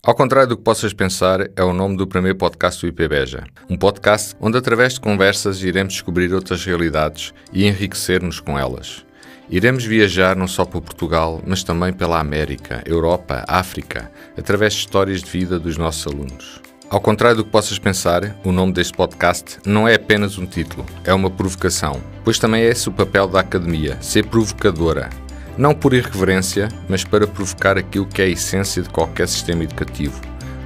Ao contrário do que possas pensar, é o nome do primeiro podcast do IP Beja. Um podcast onde, através de conversas, iremos descobrir outras realidades e enriquecer-nos com elas. Iremos viajar não só por Portugal, mas também pela América, Europa, África, através de histórias de vida dos nossos alunos. Ao contrário do que possas pensar, o nome deste podcast não é apenas um título, é uma provocação, pois também é esse o papel da academia, ser provocadora. Não por irreverência, mas para provocar aquilo que é a essência de qualquer sistema educativo.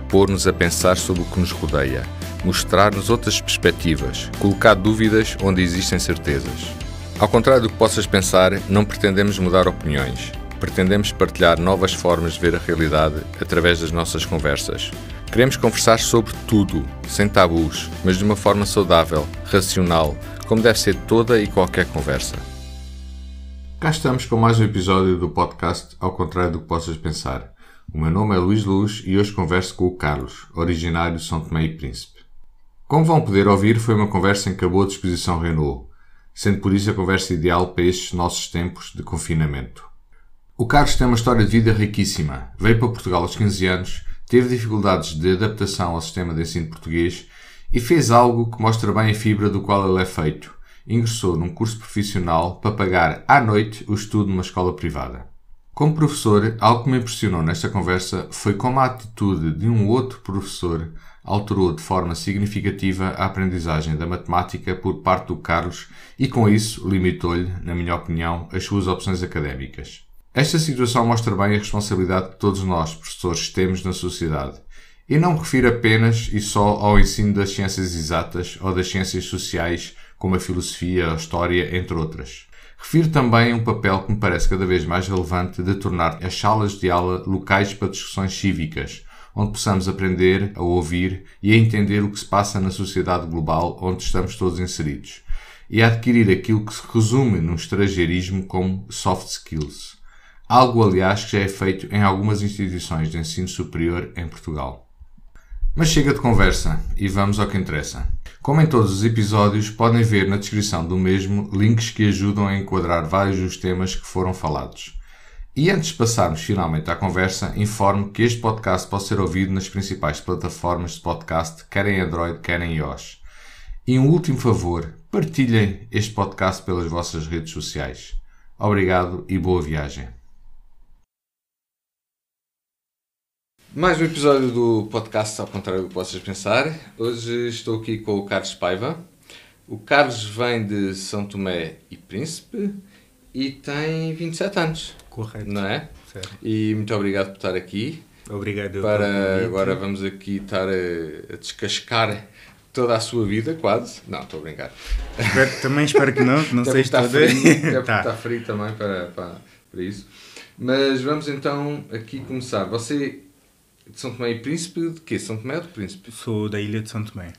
Pôr-nos a pensar sobre o que nos rodeia, mostrar-nos outras perspectivas, colocar dúvidas onde existem certezas. Ao contrário do que possas pensar, não pretendemos mudar opiniões. Pretendemos partilhar novas formas de ver a realidade através das nossas conversas. Queremos conversar sobre tudo, sem tabus, mas de uma forma saudável, racional, como deve ser toda e qualquer conversa. Cá estamos com mais um episódio do podcast Ao Contrário do que Possas Pensar. O meu nome é Luís Luz e hoje converso com o Carlos, originário de São Tomé e Príncipe. Como vão poder ouvir, foi uma conversa em que a boa disposição reinou, sendo por isso a conversa ideal para estes nossos tempos de confinamento. O Carlos tem uma história de vida riquíssima. Veio para Portugal aos 15 anos, teve dificuldades de adaptação ao sistema de ensino português e fez algo que mostra bem a fibra do qual ele é feito. Ingressou num curso profissional para pagar à noite o estudo numa escola privada. Como professor, algo que me impressionou nesta conversa foi como a atitude de um outro professor alterou de forma significativa a aprendizagem da matemática por parte do Carlos e com isso limitou-lhe, na minha opinião, as suas opções académicas. Esta situação mostra bem a responsabilidade que todos nós, professores, temos na sociedade. E não me refiro apenas e só ao ensino das ciências exatas ou das ciências sociais, como a filosofia, a história, entre outras. Refiro também um papel que me parece cada vez mais relevante de tornar as salas de aula locais para discussões cívicas, onde possamos aprender a ouvir e a entender o que se passa na sociedade global onde estamos todos inseridos, e a adquirir aquilo que se resume num estrangeirismo como soft skills. Algo, aliás, que já é feito em algumas instituições de ensino superior em Portugal. Mas chega de conversa e vamos ao que interessa. Como em todos os episódios, podem ver na descrição do mesmo links que ajudam a enquadrar vários dos temas que foram falados. E antes de passarmos finalmente à conversa, informo que este podcast pode ser ouvido nas principais plataformas de podcast, quer em Android, quer em iOS. E um último favor, partilhem este podcast pelas vossas redes sociais. Obrigado e boa viagem. Mais um episódio do podcast Ao Contrário do que Possas Pensar. Hoje estou aqui com o Carlos Paiva. O Carlos vem de São Tomé e Príncipe e tem 27 anos. Correto. Não é? Certo. E muito obrigado por estar aqui. Obrigado. Agora vamos aqui estar a descascar toda a sua vida, quase. Não, estou a brincar. Também espero que não sei está tudo. frio, está frio também para isso. Mas vamos então aqui começar. Você... de São Tomé e Príncipe, de quê? São Tomé ou de Príncipe? Sou da Ilha de São Tomé,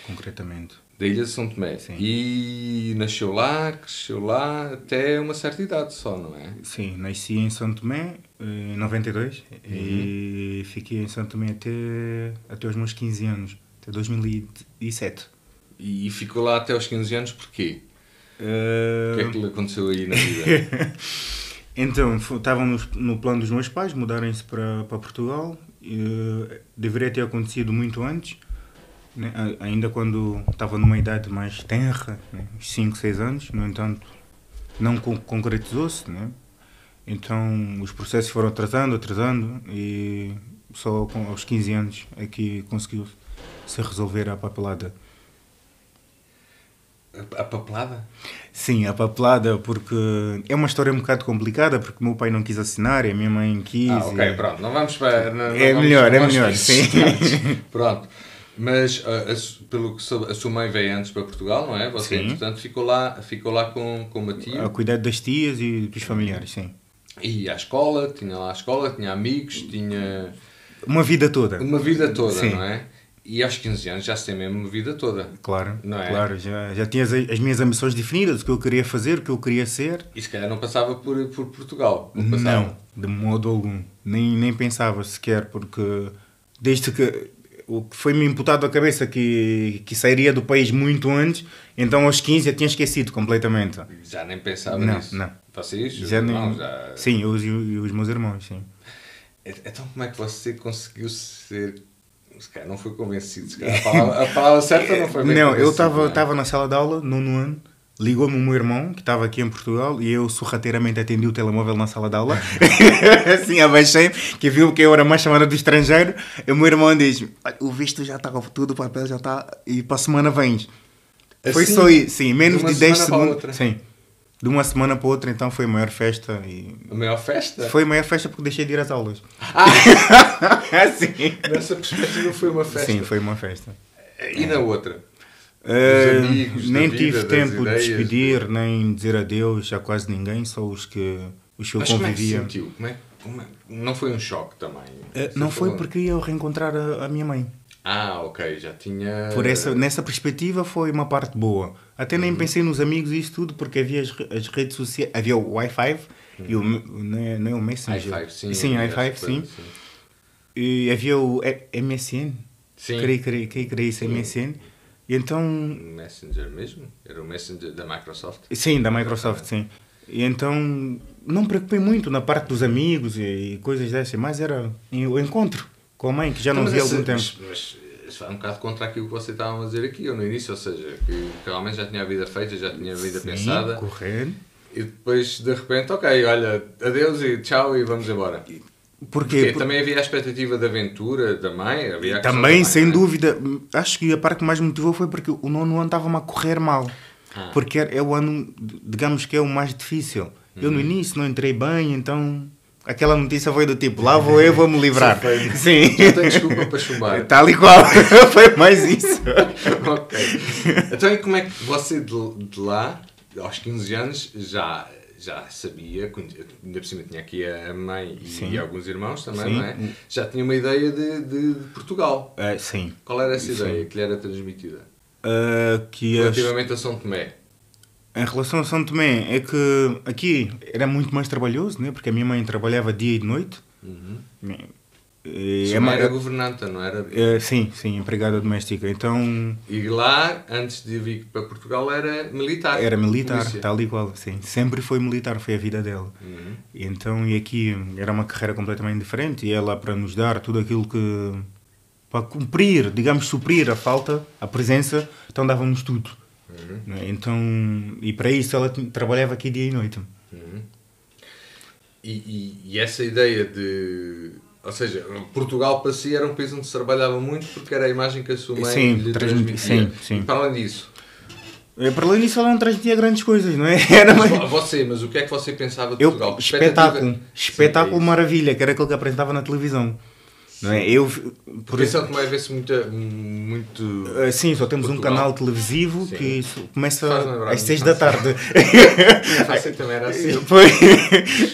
concretamente. Da Ilha de São Tomé. Sim. E nasceu lá, cresceu lá, até uma certa idade só, não é? Sim, nasci em São Tomé, em 92, e fiquei em São Tomé até os meus 15 anos, até 2007. E ficou lá até aos 15 anos porquê? O que é que lhe aconteceu aí na vida? Então, estavam no plano dos meus pais, mudarem-se para Portugal. Deveria ter acontecido muito antes, né? Ainda quando estava numa idade mais tenra, né? 5, 6 anos. No entanto, não concretizou-se, né? Então os processos foram atrasando e só aos 15 anos é que conseguiu se resolver a papelada. A papelada? Sim, a papelada, porque é uma história um bocado complicada, porque o meu pai não quis assinar e a minha mãe quis. Ok, pronto, não vamos para... É melhor, sim. Pronto, mas pelo que soube, a sua mãe veio antes para Portugal, não é? Você, sim. Portanto, ficou lá com uma tia? A cuidar das tias e dos familiares, sim. E à tinha lá a escola, tinha amigos, tinha... Uma vida toda. Uma vida toda, sim. Não é? E aos 15 anos já se tem mesmo uma vida toda. Claro, não é? Claro, já tinha as minhas ambições definidas, o que eu queria fazer, o que eu queria ser. E se calhar não passava por Portugal? Não, de modo algum. Nem pensava sequer, porque desde que o que foi-me imputado à cabeça que sairia do país muito antes, então aos 15 eu tinha esquecido completamente. Já nem pensava nisso? Não. Vocês? Já nem... Sim, eu e os meus irmãos, sim. Então como é que você conseguiu ser... Se calhar não foi convencido, se calhar a palavra certa não foi bem Não, eu convencido, estava na sala de aula, nono ano, ligou-me o meu irmão, que estava aqui em Portugal, e eu sorrateiramente atendi o telemóvel na sala de aula. Assim, abaixei, que viu que eu era mais chamada do estrangeiro. E o meu irmão diz: o visto já está, tudo o papel já está, e para a semana vens. Foi Assim, só isso, sim, menos de 10 semana para a outra. segundos. Sim, de uma semana para outra, então foi a maior festa. A maior festa? Foi a maior festa porque deixei de ir às aulas. Sim. Nessa perspectiva foi uma festa. Sim, foi uma festa. E na outra? Os amigos, nem da tive vida, tempo de ideias, despedir, nem dizer adeus a quase ninguém, só os que eu Mas convivia. como é que se sentiu? Não foi um choque também? Não foi porque ia reencontrar a minha mãe. Ok, já tinha... Nessa perspectiva foi uma parte boa. Até nem pensei nos amigos e isso tudo, porque havia as redes sociais, havia o Wi-Fi e não é o Messenger. i5, sim. Sim, i5, sim. E havia o MSN. Sim. Creio isso, MSN. E então... Messenger mesmo? Era o Messenger da Microsoft? Sim, da Microsoft, sim. E então não me preocupei muito na parte dos amigos e coisas dessas, mas era o encontro com a mãe, que já não via há algum tempo. Mas isso vai um bocado contra aquilo que você estava a dizer aqui, ou no início, ou seja, que realmente já tinha a vida feita, já tinha a vida pensada. Correto. E depois, de repente, ok, olha, adeus e tchau e vamos embora. Porque também havia a expectativa de aventura da mãe? Havia também, mãe, sem né? dúvida. Acho que a parte que mais me motivou foi porque o nono ano estava-me a correr mal. Porque é o ano, digamos que é o mais difícil. Eu no início não entrei bem, então aquela notícia foi do tipo, lá vou eu, vou-me livrar. Sim. Já tenho desculpa para chumbar. Tal e qual. Foi mais isso. Ok. Então e como é que você de lá, aos 15 anos, já sabia, ainda por cima tinha aqui a mãe e alguns irmãos também, Sim. não é? Já tinha uma ideia de Portugal. Sim. Qual era essa ideia que lhe era transmitida? Que Relativamente a São Tomé. Em relação a São Tomé, é que aqui era muito mais trabalhoso, né? Porque a minha mãe trabalhava dia e de noite. Sua mãe era governanta, não era? Sim, empregada doméstica. Então... E lá, antes de vir para Portugal, era militar. Era militar, polícia. tal e qual, sim. Sempre foi militar, foi a vida dela. E então, e aqui era uma carreira completamente diferente, e ela, para nos dar tudo aquilo que... para cumprir, digamos, suprir a falta, a presença, então dava-nos tudo. Então, e para isso ela trabalhava aqui dia e noite. E essa ideia de... Ou seja, Portugal para si era um país onde se trabalhava muito porque era a imagem que a sua mãe lhe transmitia. Sim. E para além disso? Para além disso ela não transmitia grandes coisas, não é? Era mais... mas o que é que você pensava de Portugal? Espetáculo maravilha, que era aquilo que apresentava na televisão. Não é? Porque São Tomé vê-se muito... Sim, só temos Portugal. Um canal televisivo que começa às 6 muito da tarde. Você também era assim. Foi.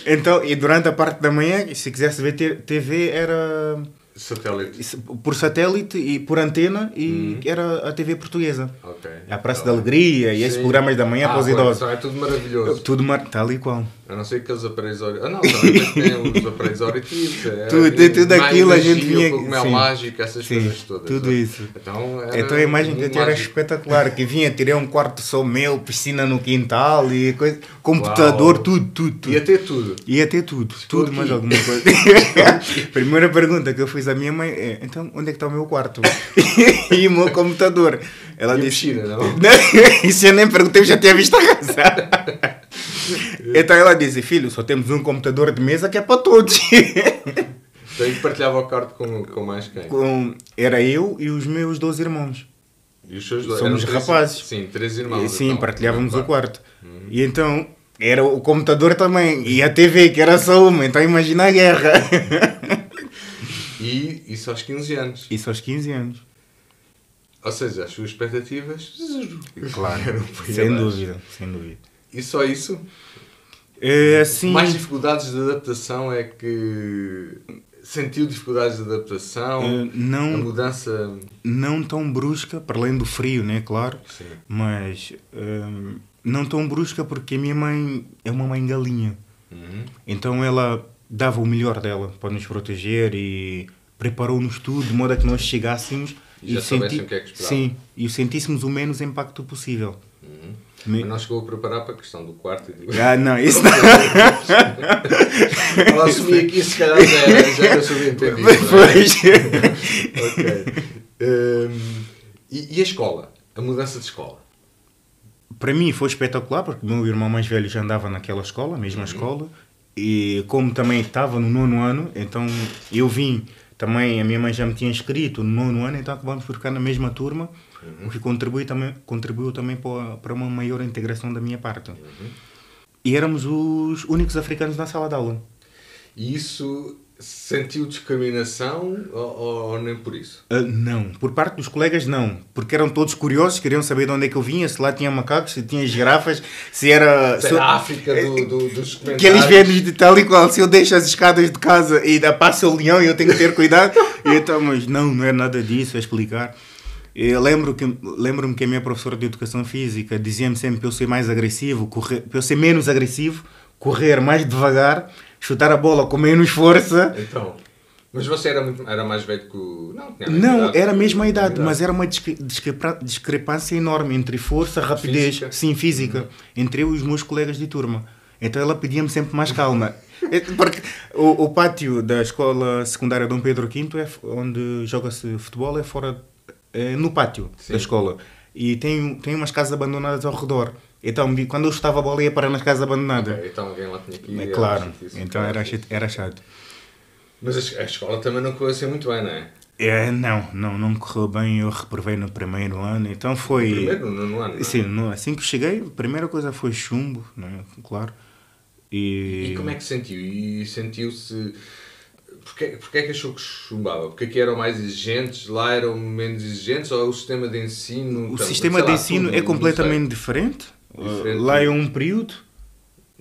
Então, e durante a parte da manhã, se quisesse ver TV, era... Satélite. Por satélite e por antena, e era a TV portuguesa. Ok. A Praça da Alegria e esses programas da manhã para os idosos. Então é tudo maravilhoso. Tudo tal e qual. A não ser aqueles aparelhos auditivos. Não, também tem os aparelhos auditivos. Tudo aquilo a gente vinha... O cogumelo mágico, essas coisas todas. Tudo isso. Então a imagem que eu tinha era espetacular. Que vinha, tirei um quarto só meu, piscina no quintal e coisa, computador, tudo. Ia ter tudo. Tudo mais alguma coisa. Primeira pergunta que eu fiz à minha mãe é: então, onde é que está o meu quarto? E o meu computador? Ela disse... Piscina, não? Isso eu nem perguntei, eu já tinha visto a casa. Então ela disse: filho, só temos um computador de mesa que é para todos. Então e partilhava o quarto com mais quem? Era eu e os meus 2 irmãos. E os seus Somos rapazes. Sim, 3 irmãos. Sim, partilhávamos o quarto. E então era o computador também. E a TV, que era só uma. Então imagina a guerra. E isso aos 15 anos. Isso aos 15 anos. Ou seja, as suas expectativas... Claro, sem dúvida. E só isso? Assim... Mais dificuldades de adaptação é que... Sentiu dificuldades de adaptação? Não, a mudança... Não tão brusca, para além do frio, né? Claro. Sim. Mas não tão brusca porque a minha mãe é uma mãe galinha. Então ela dava o melhor dela para nos proteger e preparou-nos tudo de modo a que nós chegássemos e já soubessem o que é que esperava. Sim, e sentíssemos o menos impacto possível. Mas não chegou a preparar para a questão do quarto e do... Não, isso não. Ela assumia aqui, se calhar já era subentendido. Pois. Ok. E a escola? A mudança de escola? Para mim foi espetacular, porque o meu irmão mais velho já andava naquela escola, a mesma escola, e como também estava no 9º ano, então eu vim também, a minha mãe já me tinha inscrito no 9º ano, então acabamos por ficar na mesma turma, o que contribuiu também para uma maior integração da minha parte. E éramos os únicos africanos na sala de aula. E isso sentiu discriminação ou nem por isso? Não, por parte dos colegas não, porque eram todos curiosos, queriam saber de onde é que eu vinha, se lá tinha macacos, se tinha girafas, se era... a África dos comentários. Que eles vêm de tal e qual, se eu deixo as escadas de casa e passa o leão e eu tenho que ter cuidado, e então, mas não é nada disso, é explicar. Eu lembro-me que a minha professora de Educação Física dizia-me sempre para eu ser mais agressivo, para eu ser menos agressivo, correr mais devagar, chutar a bola com menos força. Então, mas você era mais velho que o... Não, era a mesma idade, mas era uma discrepância enorme entre força, rapidez, física, entre eu e os meus colegas de turma. Então ela pedia-me sempre mais calma. Porque o pátio da escola secundária Dom Pedro V, onde joga-se futebol, é fora... no pátio da escola, e tem umas casas abandonadas ao redor, então quando eu chutava a bola ia parar nas casas abandonadas. Okay, então alguém lá tinha que ir. Claro, então era chato. Mas a escola também não correu assim muito bem, não é? Não correu bem, eu reprovei no 1º ano, então foi... No 9º ano? Sim, assim que cheguei, a primeira coisa foi chumbo, não é? Claro. E como é que sentiu? E sentiu-se... Porquê é que achou que chumbava? Porque aqui eram mais exigentes, lá eram menos exigentes, ou o sistema de ensino... O sistema de ensino é completamente diferente. Lá é um período,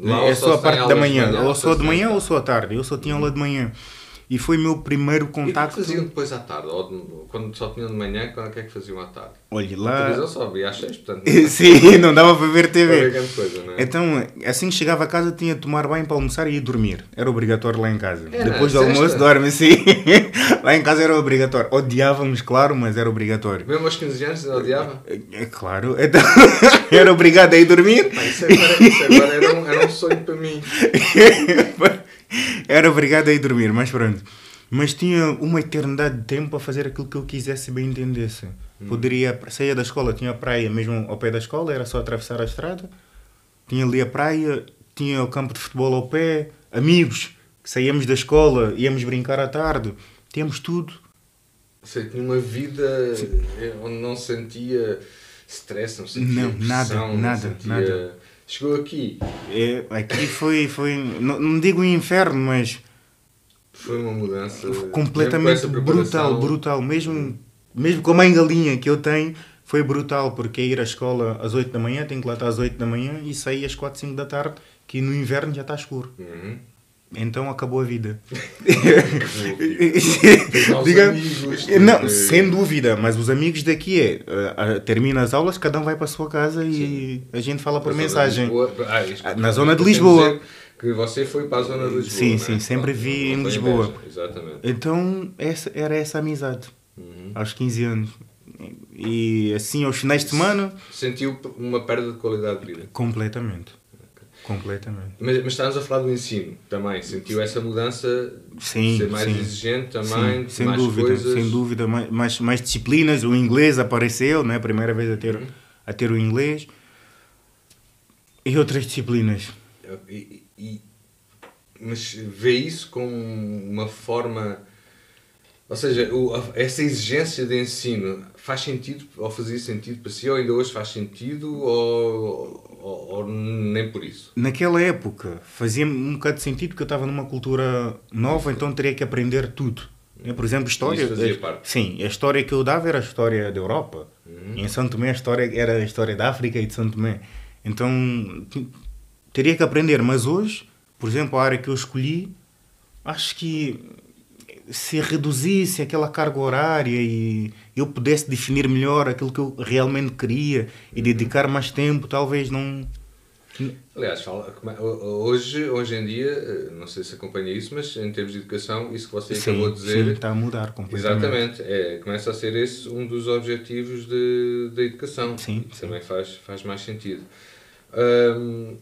é só a parte da manhã, ou só de manhã ou só à tarde. Eu só tinha aula de manhã. E foi o meu primeiro contacto... E o que faziam depois à tarde? Ou quando só tinham de manhã, o que é que faziam à tarde? Olha, lá... A televisão só via às 6, portanto... Sim, não dava para ver TV. Para ver grande coisa, não é? Então, assim que chegava a casa, tinha de tomar banho para almoçar e ir dormir. Era obrigatório lá em casa. Depois do almoço, dorme, sim. Lá em casa era obrigatório. Odiávamos, claro, mas era obrigatório. Mesmo aos 15 anos odiava? É claro. Então, era obrigado a ir dormir. Isso agora era um sonho para mim. Era obrigado a ir dormir, mas pronto. Mas tinha uma eternidade de tempo para fazer aquilo que eu quisesse e bem entendesse. Poderia, saía da escola, tinha a praia mesmo ao pé da escola, era só atravessar a estrada. Tinha ali a praia, tinha o campo de futebol ao pé, amigos, que saíamos da escola, íamos brincar à tarde. Tínhamos tudo. Você tinha uma vida onde não sentia stress, não sentia pressão, nada. Chegou aqui. Aqui foi não digo um inferno, mas... Foi uma mudança completamente brutal. Mesmo com a mãe galinha que eu tenho, foi brutal, porque é ir à escola às 8 da manhã, tenho que lá estar às 8 da manhã e sair às 4, 5 da tarde, que no inverno já está escuro. Então acabou a vida. Não, sem dúvida, mas os amigos daqui termina as aulas, cada um vai para a sua casa e a gente fala por mensagem. Na zona de Lisboa. Que você foi para a zona de Lisboa. Sim, sempre vi em Lisboa. Exatamente. Então era essa amizade, aos 15 anos. E assim, aos finais de semana... Sentiu uma perda de qualidade de vida? Completamente. Mas estávamos a falar do ensino também. Sentiu essa mudança de ser mais exigente também? Sim, sem dúvida. Mais disciplinas, o inglês apareceu, né? Primeira vez a ter o inglês. E outras disciplinas. Mas vê isso como uma forma... Ou seja, essa exigência de ensino faz sentido, ou fazia sentido para si, ou ainda hoje faz sentido, ou nem por isso? Naquela época fazia-me um bocado de sentido, porque eu estava numa cultura nova, então teria que aprender tudo. Por exemplo, história... Isso fazia parte. Sim, a história que eu dava era a história da Europa. E em São Tomé a história era a história da África e de São Tomé. Então teria que aprender, mas hoje, por exemplo, a área que eu escolhi, acho que se reduzisse aquela carga horária e eu pudesse definir melhor aquilo que eu realmente queria e dedicar mais tempo, talvez não Aliás, hoje em dia, não sei se acompanha isso, mas em termos de educação, isso que você acabou de dizer... Sim, está a mudar completamente. Exatamente, começa a ser esse um dos objetivos da educação. Sim, também faz mais sentido.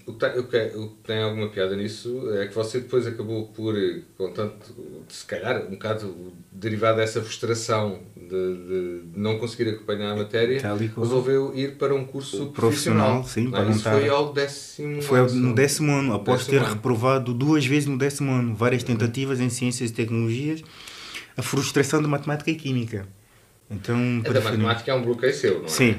O que tem alguma piada nisso é que você depois acabou por, contanto, se calhar um bocado derivado dessa frustração de não conseguir acompanhar a matéria, resolveu ir para um curso profissional. Sim, para isso foi ao 10º Foi ano. no 10º ano, após ter reprovado 2 vezes no 10º ano, várias tentativas em ciências e tecnologias, a frustração de matemática e química. Então, da matemática é um bloqueio seu, não é? Sim,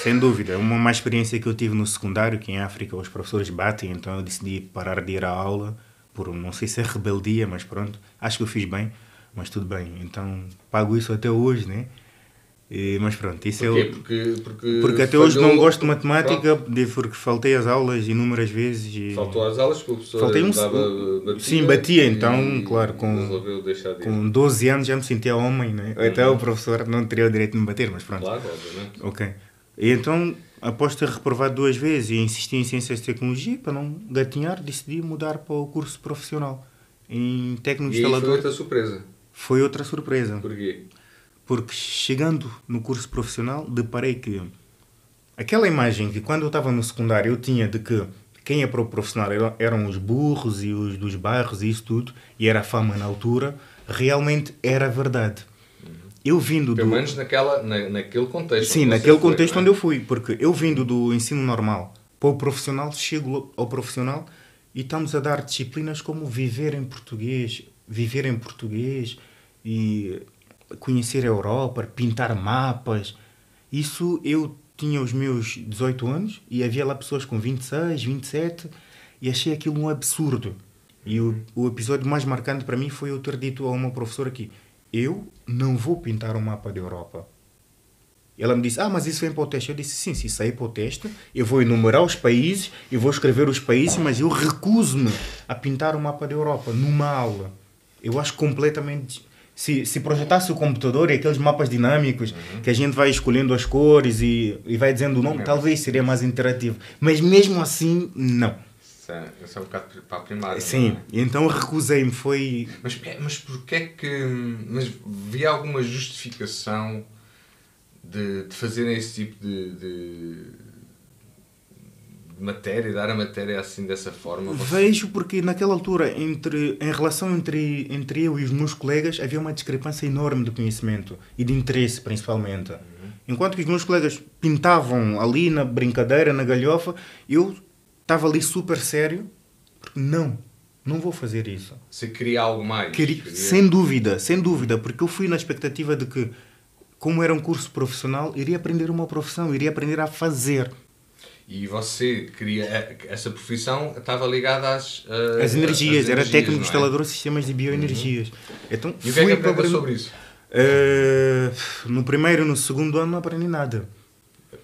sem dúvida. Uma má experiência que eu tive no secundário, que em África os professores batem, então eu decidi parar de ir à aula, por não sei se é rebeldia, mas pronto, acho que eu fiz bem, mas tudo bem. Então, pago isso até hoje, né? Mas pronto, isso porque até hoje não gosto de matemática, porque faltei às aulas inúmeras vezes. Faltou às aulas porque o professor batia? Sim, batia, então, claro, com 12 anos já me sentia homem, né? Até o professor não teria o direito de me bater, mas pronto. Claro, obviamente. Ok. E então, após ter reprovado 2 vezes e insistir em ciências de tecnologia, para não gatinhar, decidi mudar para o curso profissional em técnico instalador. E foi outra surpresa? Foi outra surpresa. Porquê? Porque chegando no curso profissional, deparei que aquela imagem que quando eu estava no secundário eu tinha de que quem ia para o profissional eram os burros e os dos bairros e isso tudo, e era a fama na altura, realmente era verdade. Eu vindo pelo menos naquele contexto. Sim, naquele contexto onde eu fui, porque eu vindo do ensino normal para o profissional, chego ao profissional e estamos a dar disciplinas como viver em português e conhecer a Europa, pintar mapas. Isso eu tinha os meus 18 anos e havia lá pessoas com 26, 27 e achei aquilo um absurdo. E o episódio mais marcante para mim foi eu ter dito a uma professora aqui: eu não vou pintar um mapa da Europa. Ela me disse: mas isso vem para o teste. Eu disse: sim, se sair para o teste, eu vou enumerar os países, eu vou escrever os países, mas eu recuso-me a pintar o mapa da Europa numa aula. Eu acho completamente... Se projetasse o computador e aqueles mapas dinâmicos que a gente vai escolhendo as cores e vai dizendo o nome, talvez seria mais interativo. Mas mesmo assim, não. Isso é um bocado para a primária. Sim, não é? Então recusei-me. Mas porquê é que... Mas havia alguma justificação de fazerem esse tipo de matéria, dar a matéria assim dessa forma? Vejo porque naquela altura, em relação entre eu e os meus colegas, havia uma discrepância enorme de conhecimento e de interesse, principalmente. Enquanto que os meus colegas pintavam ali na brincadeira, na galhofa, eu estava ali super sério, porque não vou fazer isso. Você queria algo mais? Sem dúvida, porque eu fui na expectativa de que, como era um curso profissional, iria aprender uma profissão, iria aprender a fazer. E você queria... Essa profissão estava ligada às energias. Era técnico instalador de sistemas de bioenergias. Então, e o que é que aprendeu sobre isso? No primeiro e no segundo ano não aprendi nada.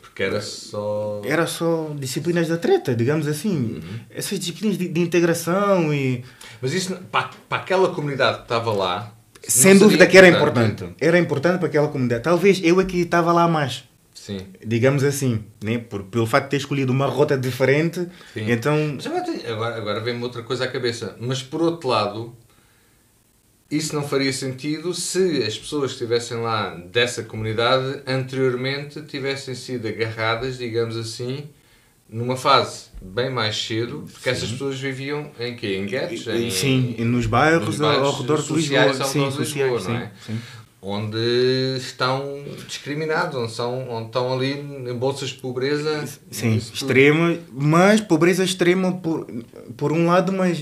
Porque era só disciplinas da treta, digamos assim. Essas disciplinas de integração e... Mas isso, para aquela comunidade que estava lá... Sem dúvida que era importante. Era importante para aquela comunidade. Talvez eu é que estava lá mais. Sim. Digamos assim, né? Pelo facto de ter escolhido uma rota diferente. Sim. Então... Mas agora vem-me outra coisa à cabeça. Mas por outro lado, isso não faria sentido se as pessoas que estivessem lá dessa comunidade anteriormente tivessem sido agarradas, digamos assim, numa fase bem mais cedo, porque essas pessoas viviam em quê? Em guetos? Sim, nos bairros ao redor de Lisboa. Não é? Sim. Onde estão discriminados, onde estão ali em bolsas de pobreza. Sim, extrema, mas pobreza extrema por um lado, mas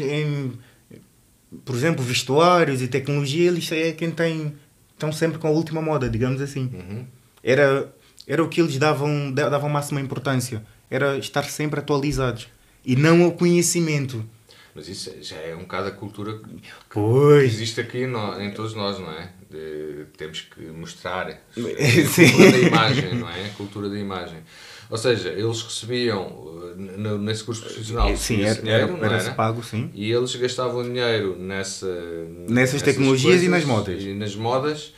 por exemplo, vestuários e tecnologia, eles é quem estão sempre com a última moda, digamos assim. Era o que eles davam máxima importância, era estar sempre atualizados e não o conhecimento. Mas isso já é um bocado a cultura que existe aqui em todos nós, não é? Temos que mostrar a cultura da imagem, não é? A cultura da imagem. Ou seja, eles recebiam nesse curso profissional dinheiro, era pago, sim. E eles gastavam dinheiro nessas tecnologias e nas modas.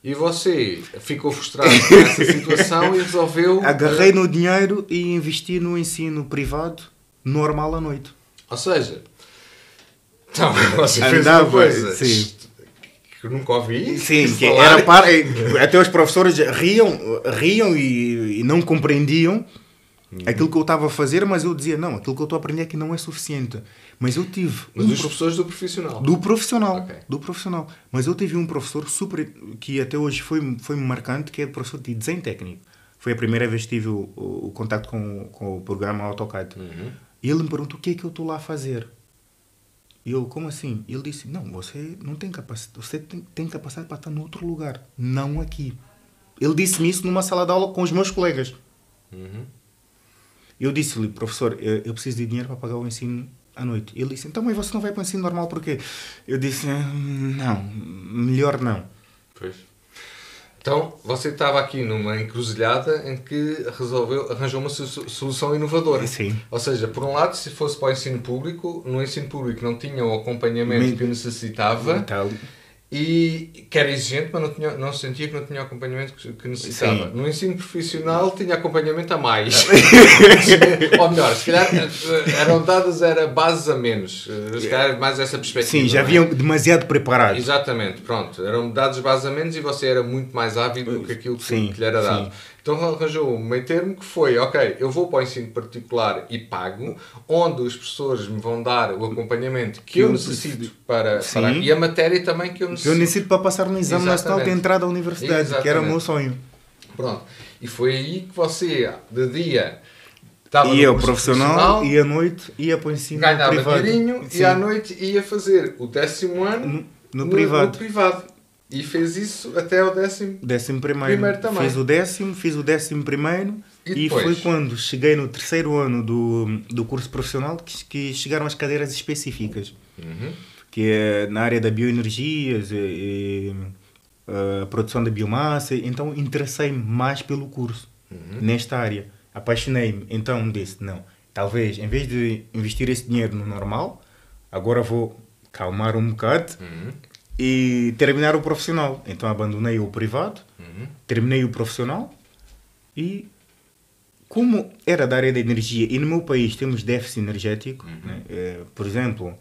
E você ficou frustrado com essa situação e resolveu... Agarrei no dinheiro e investi no ensino privado normal à noite. Ou seja, então, você fez uma coisa que eu nunca ouvi. Sim, que era até os professores riam e não compreendiam aquilo que eu estava a fazer, mas eu dizia, não, aquilo que eu estou a aprender aqui não é suficiente. Mas eu tive... Mas os professores do profissional? Do profissional, okay. Do profissional. Mas eu tive um professor super, que até hoje foi marcante, que é o professor de desenho técnico. Foi a primeira vez que tive o contato com o programa AutoCAD. E ele me perguntou o que é que eu estou lá a fazer. E eu, como assim? Ele disse, não, você não tem capacidade, você tem capacidade para estar no outro lugar, não aqui. Ele disse-me isso numa sala de aula com os meus colegas. Eu disse-lhe, professor, eu preciso de dinheiro para pagar o ensino à noite. Ele disse, então, mas você não vai para o ensino normal porquê? Eu disse, não, melhor não. Pois. Então, você estava aqui numa encruzilhada em que arranjou uma solução inovadora. Sim. Ou seja, por um lado, se fosse para o ensino público, no ensino público não tinha o acompanhamento que eu necessitava. E que era exigente, mas não sentia que não tinha o acompanhamento que necessitava. Sim. No ensino profissional tinha acompanhamento a mais. Ou melhor, se calhar eram dadas bases a menos. Se calhar mais essa perspectiva. Sim, já vinham demasiado preparados. Exatamente, pronto. Eram dados bases a menos e você era muito mais ávido do que aquilo que lhe era dado. Sim. Então arranjou um meio termo que foi, ok, eu vou para o ensino particular e pago, onde os professores me vão dar o acompanhamento que eu necessito para e a matéria também que eu necessito. Eu necessito para passar no exame nacional de entrada à universidade, que era o meu sonho. Pronto. E foi aí que você, de dia, estava ia no profissional e à noite ia para o ensino ganhava privado. Dinheirinho e à noite ia fazer o 10º ano no privado. E fez isso até o 11º primeiro também. Fiz o 11º e foi quando cheguei no 3º ano do curso profissional que chegaram as cadeiras específicas. Que é na área da bioenergias e a produção da biomassa. Então interessei-me mais pelo curso, nesta área. Apaixonei-me. Então disse, não, talvez em vez de investir esse dinheiro no normal, agora vou calmar um bocado e terminar o profissional. Então abandonei o privado, terminei o profissional e como era da área da energia e no meu país temos déficit energético, né? Por exemplo,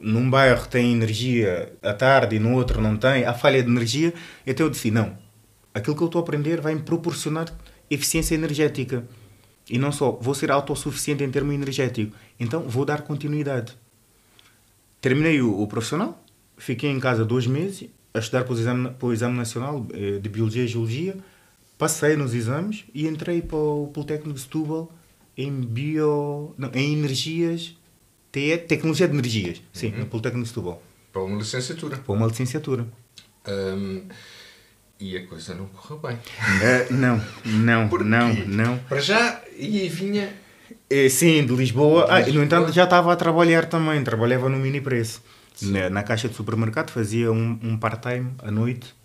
num bairro tem energia à tarde e no outro não tem, há falha de energia, então eu disse, não, aquilo que eu estou a aprender vai me proporcionar eficiência energética e não só, vou ser autossuficiente em termos energéticos, então vou dar continuidade. Terminei o profissional, fiquei em casa 2 meses a estudar para o exame nacional de Biologia e Geologia, passei nos exames e entrei para o Politécnico de Setúbal em energias, tecnologia de energias, sim, no Politécnico de Setúbal. Para uma licenciatura. Para uma licenciatura. E a coisa não correu bem. Não. Para já, e vinha... Sim, de Lisboa. No entanto, já estava a trabalhar também. Trabalhava no Mini Preço. Na caixa de supermercado, fazia um part-time à noite.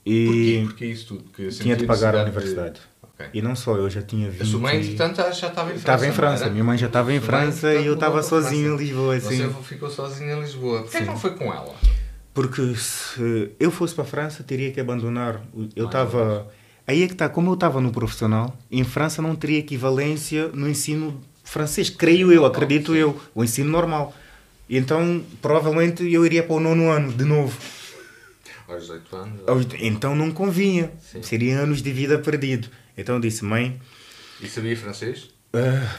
E Porquê isso tudo? Porque tinha de pagar a universidade. Okay. E não só, eu já tinha vindo... A sua mãe, portanto, já estava em França? Estava em França. Minha mãe já estava em França e eu estava sozinho em Lisboa. Você ficou sozinho em Lisboa. Porquê que não foi com ela? Porque se eu fosse para a França, teria que abandonar. Eu estava... Aí é que está, como eu estava no profissional, em França não teria equivalência no ensino francês, creio eu, acredito eu, o ensino normal. Então, provavelmente, eu iria para o 9º ano, de novo. Aos 18 anos? Então não convinha. Sim. Seria anos de vida perdido. Então eu disse, mãe... E sabia francês?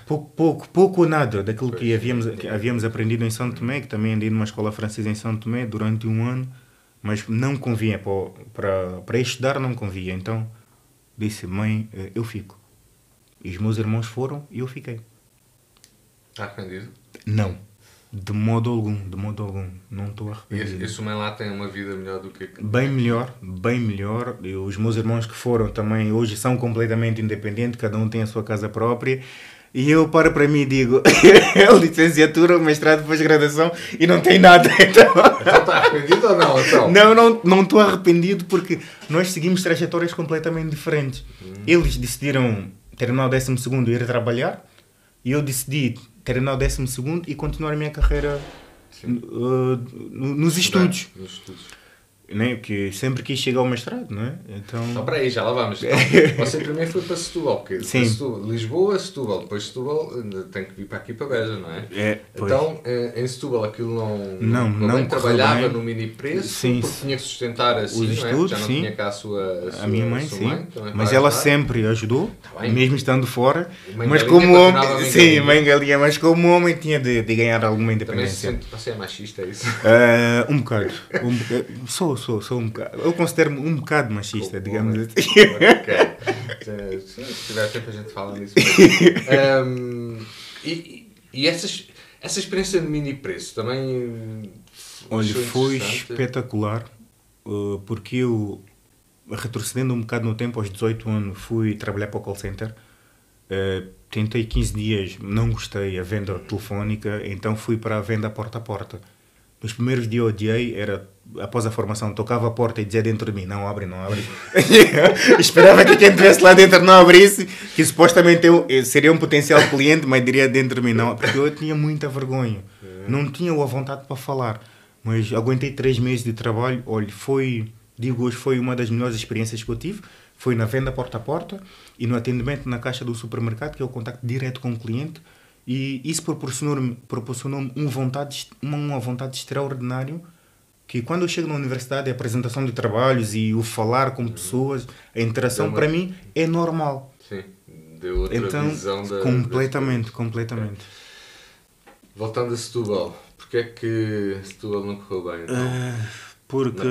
Pouco ou nada daquilo que havíamos aprendido em São Tomé, que também andei numa escola francesa em São Tomé durante 1 ano, mas não convinha, para estudar não convinha. Então disse, mãe, eu fico. E os meus irmãos foram e eu fiquei. Está arrependido? Não. De modo algum. Não estou arrependido. E a sua mãe lá tem uma vida melhor do que... Bem melhor. E os meus irmãos que foram também hoje são completamente independentes, cada um tem a sua casa própria. E eu paro para mim e digo, licenciatura, mestrado, pós-graduação e não tem nada. Então está arrependido ou não? Então? Não estou arrependido porque nós seguimos trajetórias completamente diferentes. Eles decidiram terminar o 12º e ir trabalhar e eu decidi terminar o 12º e continuar a minha carreira nos estudos. né? Porque sempre quis chegar ao mestrado, não é? Então... Então, para aí, já lá vamos. Então, você primeiro foi para Setúbal, porque Sim. Lisboa, Setúbal, depois Setúbal tem que vir para aqui para Beja, não é? Pois. Então, em Setúbal aquilo não não trabalhava bem. no mini preço, Sim, porque tinha que sustentar assim, os não é? estudos, Já não sim. tinha cá a minha mãe, sua sim. mãe, também Mas para ela ajudar. sempre ajudou, bem. mesmo estando fora. Mãe Mas galinha, como homem, continuava mãe sim, galinha. mãe galinha, mas como homem tinha de ganhar alguma Também se independência. sente, você é machista, é isso? Um bocado. Sou um bocado. Eu considero-me um bocado machista, digamos assim. Ok. Se tiver tempo a gente fala nisso. E essa experiência de mini preço também... Olha, foi interessante? espetacular, porque eu, retrocedendo um bocado no tempo, aos 18 anos, fui trabalhar para o call center. Tentei 15 dias, não gostei a venda telefónica, então fui para a venda porta a porta. Nos primeiros dias eu odiei, era após a formação, tocava a porta e dizia dentro de mim, não abre, não abre. Esperava que quem estivesse lá dentro não abrisse, que supostamente eu seria um potencial cliente, mas diria dentro de mim não, porque eu tinha muita vergonha. Não tinha a vontade para falar, mas aguentei 3 meses de trabalho. Olha, digo hoje, foi uma das melhores experiências que eu tive. Foi na venda porta a porta e no atendimento na caixa do supermercado, que é o contacto direto com o cliente. E isso proporcionou-me uma vontade extraordinária, que quando eu chego na universidade, a apresentação de trabalhos e o falar com pessoas, a interação, para mim, é normal. Sim, deu outra visão da... Completamente. Voltando a Setúbal, porque é que Setúbal não correu bem, então? Porque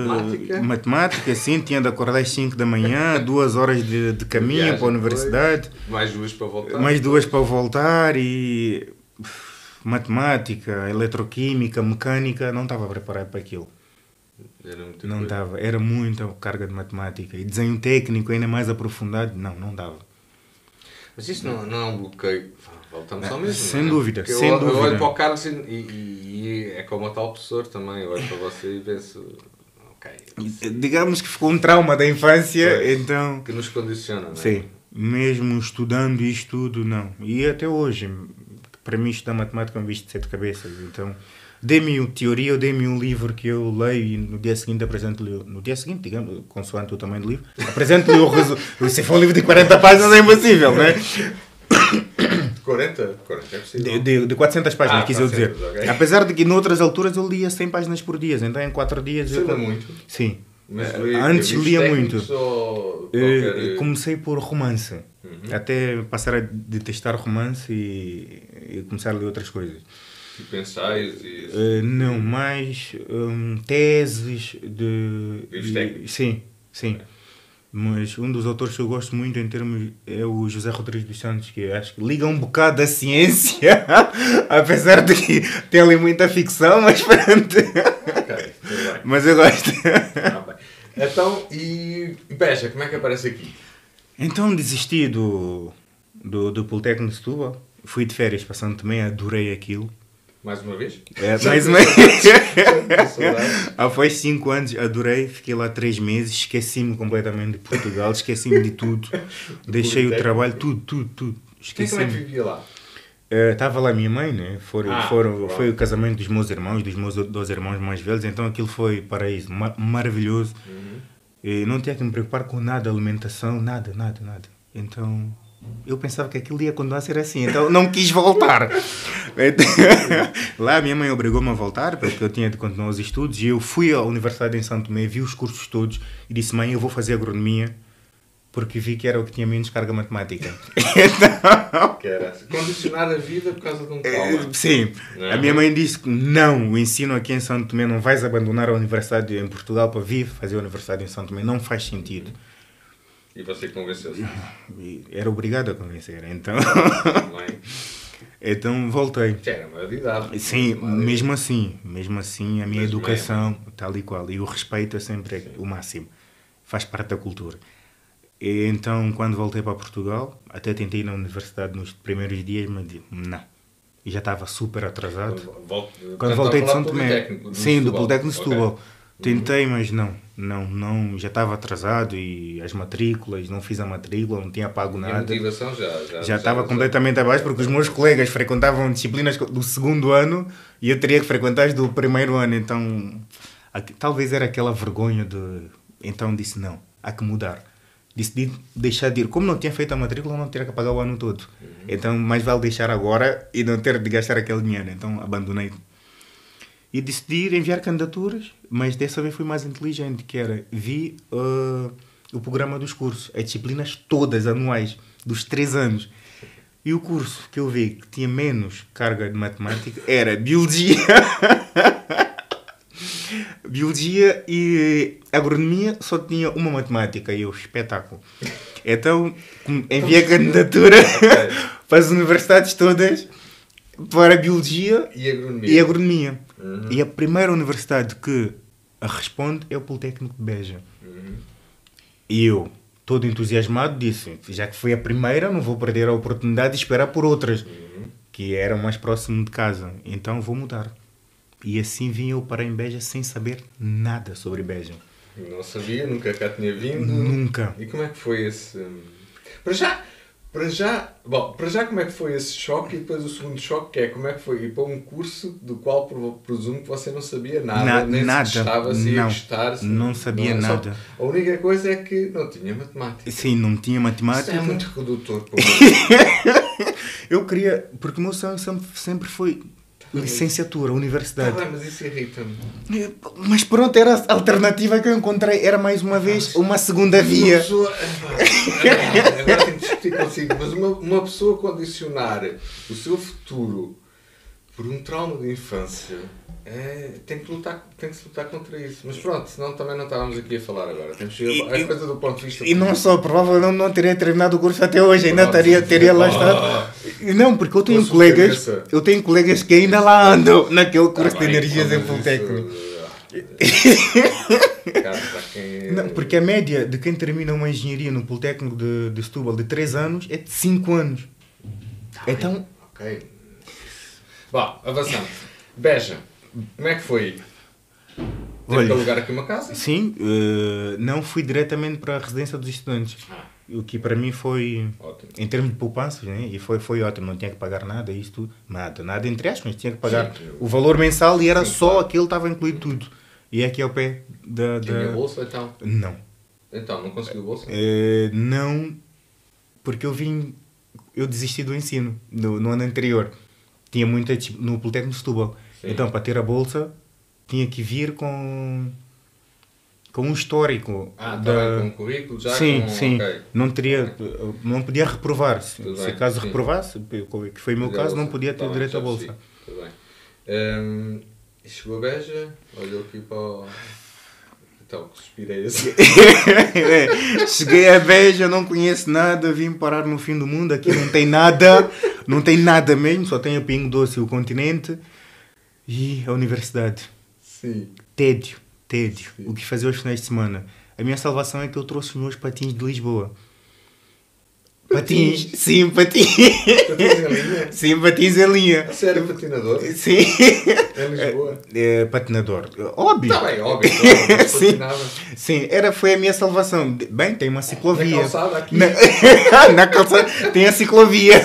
matemática, sim, tinha de acordar às 5 da manhã, 2 horas de caminho para a universidade. Mais 2 para voltar. Mais 2 para voltar e... Matemática, eletroquímica, mecânica, não estava preparado para aquilo. Era muita carga de matemática. E desenho técnico ainda mais aprofundado, não dava. Mas isso não é um bloqueio. Voltamos ao mesmo. Sem dúvida, porque sem dúvida. Eu olho para o Carlos e é como o tal professor também. Eu olho para você e penso, ok. Digamos que ficou um trauma da infância, pois, então... que nos condiciona, não é? Sim, mesmo estudando isto tudo, não. E até hoje, para mim estudar matemática é um bicho de 7 cabeças, então... Dê-me teoria, ou dê-me um livro que eu leio e no dia seguinte apresento-lhe... No dia seguinte, digamos, consoante o tamanho do livro, apresento-lhe o resumo. Se for um livro de 40 páginas é impossível, não é? 40 é possível. De 400 páginas, quis eu 400, dizer. okay. Apesar de que noutras alturas eu lia 100 páginas por dia, então em 4 dias... Isso é muito? Sim. Mas antes lia muito. Comecei por romance. Até passar a detestar romance e começar a ler outras coisas. Tipo ensaios e... não, mais teses de... Sim. Mas um dos autores que eu gosto muito em termos é o José Rodrigues dos Santos, que acho que liga um bocado da ciência, apesar de que tem ali muita ficção, mas pronto. Okay, mas eu gosto. Então, e Beja, como é que aparece aqui? Então desisti do Politécnico de Setúbal, fui de férias para Santo Tomé, adorei aquilo. Mais uma vez? Mais uma vez. Após 5 anos, adorei, fiquei lá 3 meses, esqueci-me completamente de Portugal, esqueci-me de tudo, deixei o trabalho, tudo. Como é que vivia lá? Estava lá minha mãe, né? Foi o casamento dos meus irmãos, dos meus 2 irmãos mais velhos, então aquilo foi paraíso, maravilhoso. E não tinha que me preocupar com nada, alimentação, nada. Então... eu pensava que aquilo ia continuar a ser assim, então não quis voltar. Lá a minha mãe obrigou-me a voltar, porque eu tinha de continuar os estudos, e eu fui à universidade em Santo Tomé, vi os cursos todos, e disse, mãe, eu vou fazer agronomia, porque vi que era o que tinha menos carga matemática. Então... que era condicionar a vida por causa de um trauma. Sim. Não. A minha mãe disse que não, o ensino aqui em Santo Tomé, não vais abandonar a universidade em Portugal para vir fazer a universidade em Santo Tomé, não faz sentido. E você convenceu-se? Era obrigado a convencer, então... Então voltei. Já era maior de idade. Sim, mesmo assim, a minha educação, tal e qual, e o respeito é sempre o máximo. Faz parte da cultura. E então, quando voltei para Portugal, até tentei ir na universidade nos primeiros dias, mas não. E já estava super atrasado. Quando voltei de São Tomé. Sim, do Politécnico de Setúbal. Tentei, mas não, já estava atrasado e as matrículas, não fiz a matrícula, não tinha pago nada. E a motivação já estava completamente abaixo, porque os meus colegas frequentavam disciplinas do 2º ano e eu teria que frequentar as do 1º ano, então Talvez era aquela vergonha de... Então disse, não, há que mudar. Decidi deixar de ir. Como não tinha feito a matrícula, não tinha que pagar o ano todo. Então, mais vale deixar agora e não ter de gastar aquele dinheiro. Então, abandonei. E decidi enviar candidaturas, mas dessa vez fui mais inteligente, que era, vi o programa dos cursos, as disciplinas todas anuais, dos 3 anos. E o curso que eu vi que tinha menos carga de matemática era Biologia, Biologia e Agronomia, só tinha uma matemática, e eu, espetáculo. Então, enviei a candidatura para as universidades todas para Biologia e Agronomia. E a primeira universidade que responde é o Politécnico de Beja. E eu, todo entusiasmado, disse, já que foi a primeira, não vou perder a oportunidade de esperar por outras, que eram mais próximo de casa. Então vou mudar. E assim vim eu para em Beja sem saber nada sobre Beja. Não sabia, nunca cá tinha vindo. Nunca. E como é que foi esse... Para já como é que foi esse choque, e depois o segundo choque, que é como é que foi ir para um curso do qual presumo que você não sabia nada, nem nada. se gostava, se ia gostar. Não sabia nada. A única coisa é que não tinha matemática. Sim, não tinha matemática. Isso é muito redutor para Eu queria, porque o meu sonho sempre foi licenciatura, universidade. Mas isso irrita-me. Mas pronto, era a alternativa que eu encontrei. Era mais uma vez uma segunda via. Agora tenho que discutir consigo, mas uma pessoa condicionar o seu futuro por um trauma de infância tem que se lutar contra isso. Mas pronto, senão também não estávamos aqui a falar agora. Temos que ir a coisa do ponto de vista. E não só, provavelmente não teria terminado o curso até hoje, ainda teria lá estado. Não, porque eu tenho colegas que ainda lá andam naquele curso de energias em Politécnico. Não, porque a média de quem termina uma engenharia no Politécnico de Setúbal de 3 anos é de 5 anos. Então... Ok. Bom, avançando. Beja, como é que foi? Teve que alugar aqui uma casa? Sim, não fui diretamente para a residência dos estudantes. O que para mim foi, ótimo. Em termos de poupanças, né? E foi ótimo, não tinha que pagar nada, isso tudo, nada entre aspas, tinha que pagar o valor mensal e era só claro. Aquilo, estava incluído tudo. E aqui ao pé da... Tinha bolsa então? Não. Então, não conseguiu bolsa? Não, porque eu desisti do ensino no ano anterior. Tinha muita no Politécnico de Setúbal. Sim. Então, para ter a bolsa, tinha que vir com um histórico. Com um currículo já? Sim. Okay. Não podia reprovar. Se caso sim. Reprovasse, que foi o meu caso, não podia ter direito à bolsa. Tudo bem. Chegou a Beja, olhou aqui para o... Então, que suspirei assim. Cheguei a Beja, não conheço nada, vim parar no fim do mundo, aqui não tem nada, não tem nada mesmo, só tem o Pingo Doce e o continente e a universidade. Sim. Tédio. Sim. O que fazer aos finais de semana. A minha salvação é que eu trouxe os meus patins de Lisboa. Patins? Sim, patins. Patins em linha? Sim, patins em linha. A sério, patinador? Sim. Em Lisboa? Patinador. Óbvio. Está bem, óbvio. Claro, sim. Sim, foi a minha salvação. Bem, tem uma ciclovia. Na calçada aqui? Na calçada tem a ciclovia.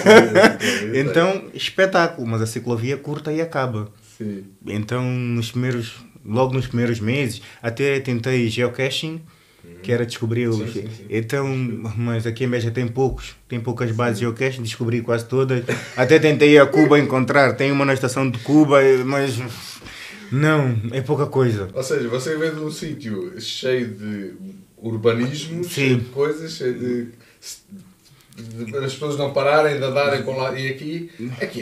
Então, espetáculo. Mas a ciclovia curta e acaba. Sim. Então, logo nos primeiros meses, até tentei geocaching, que era descobrir os... Sim. Então, mas aqui em Beja tem poucas bases de geocaching, descobri quase todas. Até tentei ir a Cuba encontrar, tem uma na estação de Cuba, mas não, é pouca coisa. Ou seja, você vem de um sítio cheio de urbanismo, cheio de coisas, cheio de as pessoas não pararem, de andarem com lá e aqui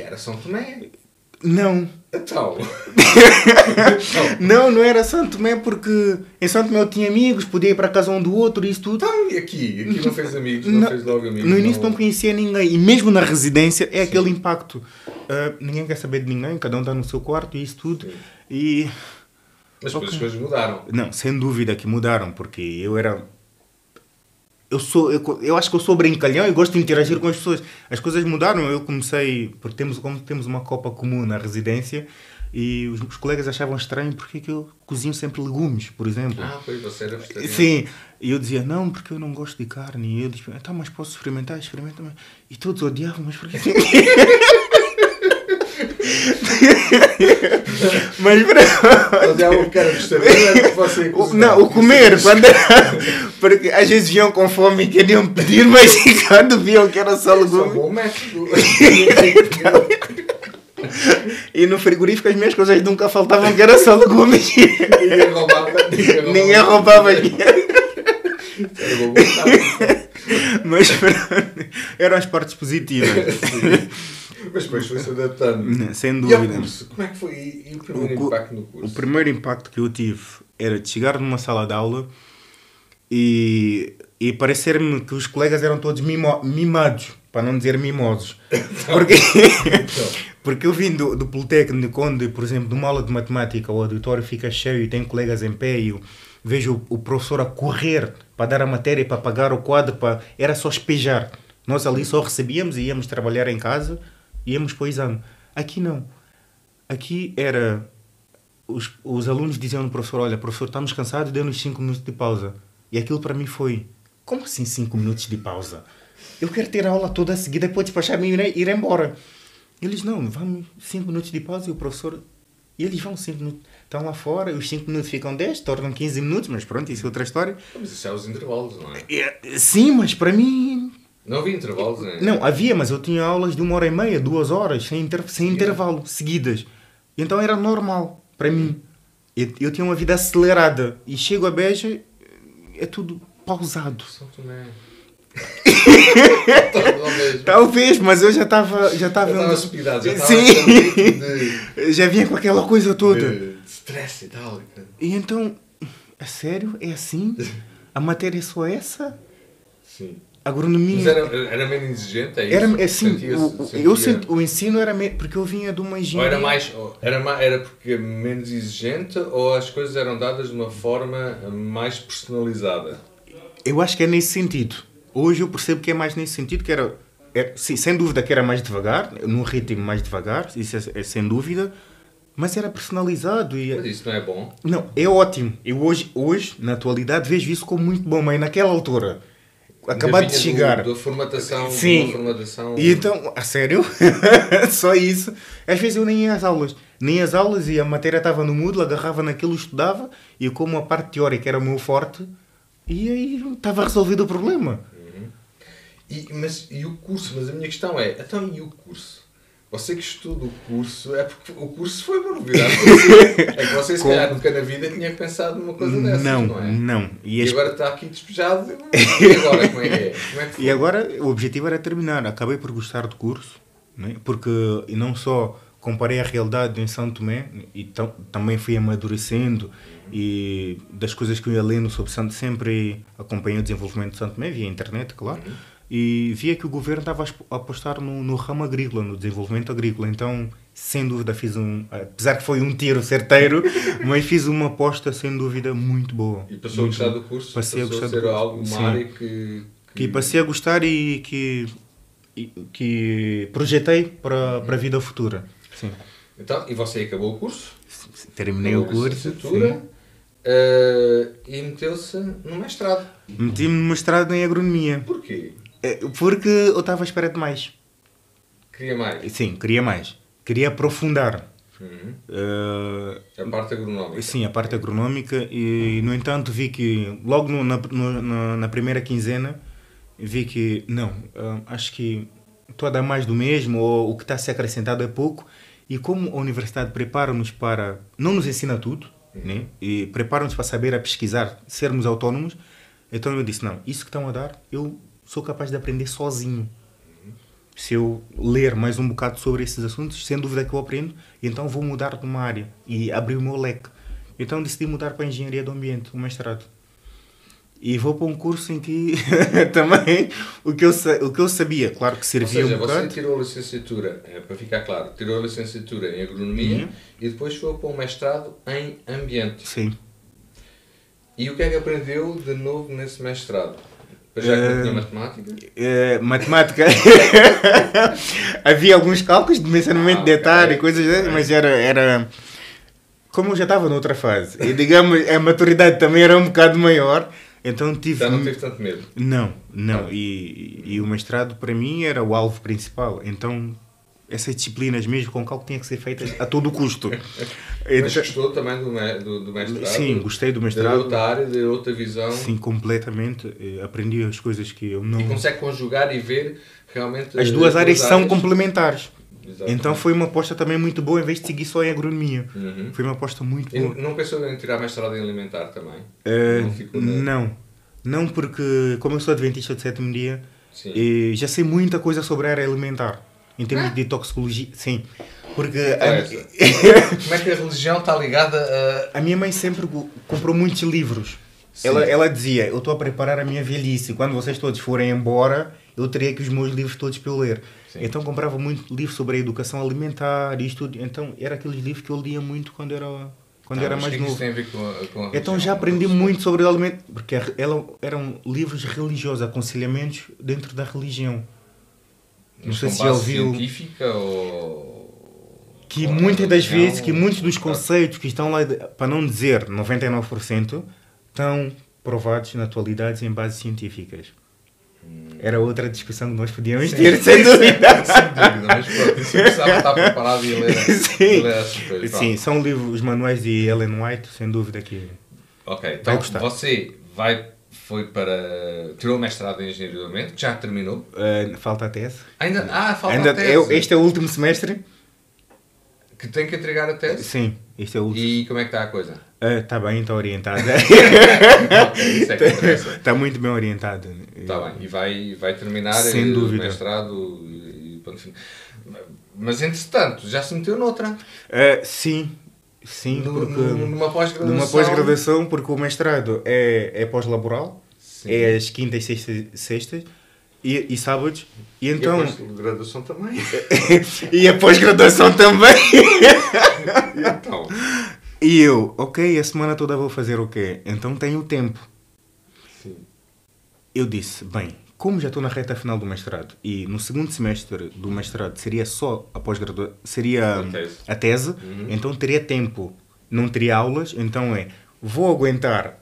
era São Tomé. Não. Então. Não era São Tomé, porque em São Tomé eu tinha amigos, podia ir para casa um do outro e isso tudo. Então, e aqui? Aqui não fez amigos, não fez logo amigos? No início não conhecia ninguém. E mesmo na residência é aquele impacto. Ninguém quer saber de ninguém, cada um está no seu quarto e isso tudo. E... Mas depois as coisas mudaram. Não, sem dúvida que mudaram, porque eu acho que eu sou brincalhão e gosto de interagir com as pessoas. As coisas mudaram, eu comecei, porque temos uma copa comum na residência e os colegas achavam estranho porque eu cozinho sempre legumes, por exemplo. Pois, você era vegetariano. Sim, e eu dizia, não, porque eu não gosto de carne. E eu dizia, então, mas posso experimentar? E todos odiavam, mas porquê? Mas Mas é o cara gostar de você cozinhar. não, o comer, quando porque às vezes vinham com fome e queriam pedir, mas quando viam que era só Isso é um legume. bom método. E no frigorífico as minhas coisas nunca faltavam, que era só legumes. Ninguém roubava. Ninguém roubava. Era bom método. Mas eram as partes positivas. Mas depois foi-se adaptando. Sem E dúvida. ao curso? Como é que foi? E o primeiro impacto no curso? O primeiro impacto que eu tive era de chegar numa sala de aula e parecer-me que os colegas eram todos mimados, para não dizer mimosos. Porque eu vim do Politécnico, onde, por exemplo, numa aula de matemática o auditório fica cheio e tem colegas em pé e eu vejo o professor a correr para dar a matéria, para pagar o quadro, era só espejar. Nós ali só recebíamos e íamos trabalhar em casa, íamos para o exame. Aqui não. Aqui era... Os alunos diziam ao professor, olha, professor, estamos cansados, dê-nos 5 minutos de pausa. E aquilo para mim foi, como assim 5 minutos de pausa? Eu quero ter a aula toda a seguida, depois despachar-me e ir embora. Eles, não, vamos 5 minutos de pausa e o professor... E eles vão 5 minutos. Estão lá fora, os 5 minutos ficam 10, tornam 15 minutos, mas pronto, isso é outra história. Mas isso é os intervalos, não é? Sim, mas para mim... Não havia intervalos, não é? Não, havia, mas eu tinha aulas de 1h30, 2 horas, sem intervalo, seguidas. Então era normal para mim. Eu tinha uma vida acelerada. E chego a Beja, é tudo pausado. São Tomé. Talvez, mas eu já estava estupidado, já estava Sim. Já vinha com aquela coisa toda. de stress e tal. E então, a sério? É assim? A matéria é só essa? Sim. Agronomia... Mas era menos exigente, é isso? Era assim, Sentia... o ensino era porque eu vinha de uma engenharia... Era porque menos exigente ou as coisas eram dadas de uma forma mais personalizada? Eu acho que é nesse sentido. Hoje eu percebo que é mais nesse sentido, que era sim, sem dúvida que era mais devagar, num ritmo mais devagar, isso é sem dúvida, mas era personalizado. Mas isso não é bom? Não, é ótimo. Eu hoje, na atualidade, vejo isso como muito bom, mas naquela altura, acabar de chegar... Da formatação, sim. De uma formatação... E então, a sério? Só isso. Às vezes eu nem ia às aulas. Nem às aulas e a matéria estava no Moodle, agarrava naquilo, estudava, e como a parte teórica era o meu forte, e aí estava resolvido o problema. E o curso? Mas a minha questão é, então e o curso? Você que estuda o curso, é porque o curso foi uma novidade. É que você, se calhar, nunca na vida tinha pensado numa coisa dessas, não é? Não. E agora está aqui despejado. E agora, como é que é? Como é que foi? E agora, o objetivo era terminar. Acabei por gostar do curso, né? Porque e não só comparei a realidade em São Tomé, e também fui amadurecendo, e das coisas que eu ia lendo sobre Santo, sempre acompanhei o desenvolvimento de Santo Tomé, via internet, claro. E via que o governo estava a apostar no ramo agrícola, no desenvolvimento agrícola. Então, sem dúvida, apesar que foi um tiro certeiro, mas fiz uma aposta, sem dúvida, muito boa. E passou a gostar do curso? Passei a gostar ser algo, uma área que... passei a gostar e que projetei para a vida futura. Sim. Então, e você acabou o curso? Terminei o curso. E meteu-se no mestrado. Meti-me no mestrado em agronomia. Porquê? Porque eu estava à espera de mais. Queria mais? Sim, queria mais. Queria aprofundar. A parte agronómica. Sim, a parte agronómica. E, no entanto, vi que logo na primeira quinzena, vi que não, acho que estou a dar mais do mesmo, ou o que está a ser acrescentado é pouco. E como a universidade prepara-nos para... Não nos ensina tudo, né? E prepara-nos para saber a pesquisar, sermos autónomos. Então eu disse, não, isso que estão a dar, eu sou capaz de aprender sozinho. Se eu ler mais um bocado sobre esses assuntos, sem dúvida que eu aprendo, então vou mudar de uma área e abrir o meu leque. Então decidi mudar para a Engenharia do Ambiente, o mestrado. E vou para um curso em que também o que eu sabia, claro que servia um bocado. Ou seja, você tirou a licenciatura, para ficar claro, tirou a licenciatura em Agronomia e depois foi para um mestrado em Ambiente. Sim. E o que é que aprendeu de novo nesse mestrado? Já que não tinha matemática? Matemática. Havia alguns cálculos de dimensionamento de etário e coisas assim, mas era... Como eu já estava noutra fase, e digamos, a maturidade também era um bocado maior, então tive... Já não tive tanto medo? Não. E o mestrado para mim era o alvo principal, então essas disciplinas mesmo com cálculo tinha que ser feitas a todo custo. Mas gostou também do mestrado? Sim, gostei do mestrado. De outra área, de outra visão? Sim, completamente. Aprendi as coisas que eu não... E consegue conjugar e ver realmente... As duas áreas são complementares. Exatamente. Então foi uma aposta também muito boa em vez de seguir só em agronomia. Foi uma aposta muito boa. E não pensou em tirar mestrado em alimentar também? Não, porque como eu sou adventista de sétimo dia, já sei muita coisa sobre a área alimentar. Em termos de toxicologia, sim. Porque como é que a religião está ligada a... A minha mãe sempre comprou muitos livros. Ela dizia, eu estou a preparar a minha velhice. Quando vocês todos forem embora, eu terei aqui os meus livros todos para eu ler. Sim. Então comprava muito livro sobre a educação alimentar e isto. Então era aqueles livros que eu lia muito quando era mais novo. Isso tem a ver com a então já aprendi muito sobre o alimento. Porque eram livros religiosos, aconselhamentos dentro da religião. Não sei se já ouviu... científica ou... Que muitas das vezes, que muitos dos conceitos que estão lá, para não dizer 99%, estão provados na atualidade em bases científicas. Era outra discussão que nós podíamos ter, sem dúvida. Sem dúvida, mas pronto, isso precisava estar preparado e ler essas coisas. Sim, são os manuais de Ellen White, sem dúvida que... Ok, então você tirou o mestrado em Engenharia do Alimento, que já terminou? Falta a tese. Falta a tese. Este é o último semestre. Que tem que entregar a tese? Sim, este é o último. E como é que está a coisa? Está bem, está orientada. Isso é que interessa. Está muito bem orientada. Está bem, e vai terminar sem dúvida. O mestrado mas entretanto, já se meteu noutra? Sim, porque... Numa pós-graduação? Numa pós-graduação, porque o mestrado é pós-laboral, é às quintas, sextas e sábados. E então... a pós-graduação também? E a pós-graduação também. E então? E eu, a semana toda vou fazer o quê? Então tenho tempo. Sim. Eu disse, bem, como já estou na reta final do mestrado e no segundo semestre do mestrado seria só a pós-graduação, seria a tese, então teria tempo, não teria aulas, então vou aguentar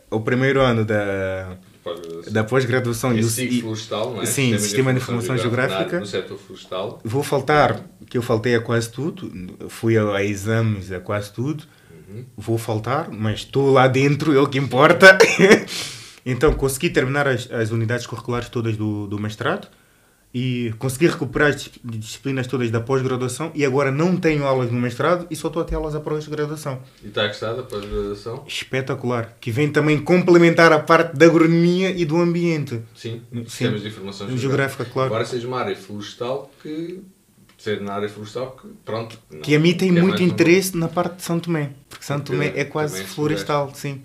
o primeiro ano da pós-graduação e florestal, não é? Sim, Sistema de Informação Geográfica. No setor florestal. Vou faltar, que eu faltei a quase tudo, fui a exames a quase tudo, vou faltar, mas estou lá dentro, é o que importa. Então consegui terminar as unidades curriculares todas do mestrado e consegui recuperar as disciplinas todas da pós-graduação e agora não tenho aulas no mestrado e só estou a ter aulas da pós-graduação. E está a gostar da pós-graduação? Espetacular, que vem também complementar a parte da agronomia e do ambiente. Sim, sistemas de informação geográfica, claro. Agora seja uma área florestal ser na área florestal pronto. Que a mim tem muito interesse na parte de São Tomé, porque São Tomé é quase florestal, sim.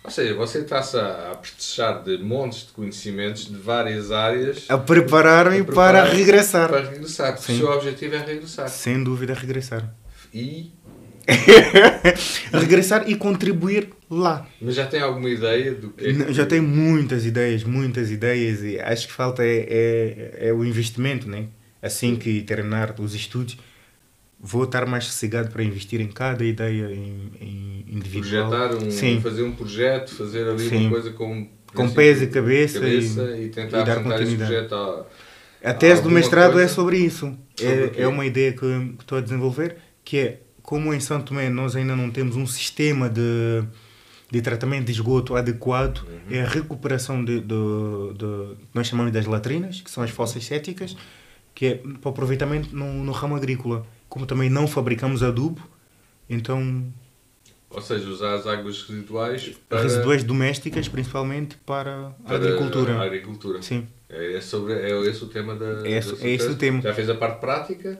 Ou seja, você está-se a apetrechar de montes de conhecimentos de várias áreas. A preparar-me para regressar. Para regressar, porque o seu objetivo é regressar. Sem dúvida, regressar. E? Regressar e contribuir lá. Mas já tem alguma ideia do que Já tenho muitas ideias e acho que falta é o investimento, né? Assim que terminar os estudos, vou estar mais sossegado para investir em cada ideia em individual. Fazer um projeto, fazer ali uma coisa com pés e cabeça e tentar dar apresentar esse continuidade. projeto a tese do mestrado é sobre isso. É uma ideia que estou a desenvolver, que é, como em São Tomé nós ainda não temos um sistema de tratamento de esgoto adequado, é a recuperação nós chamamos das latrinas, que são as fossas céticas, que é para aproveitamento no ramo agrícola. Como também não fabricamos adubo, então... Ou seja, usar as águas residuais residuais domésticas, principalmente para a agricultura. A agricultura. Sim. É esse o tema da esse o tema. Já fez a parte prática?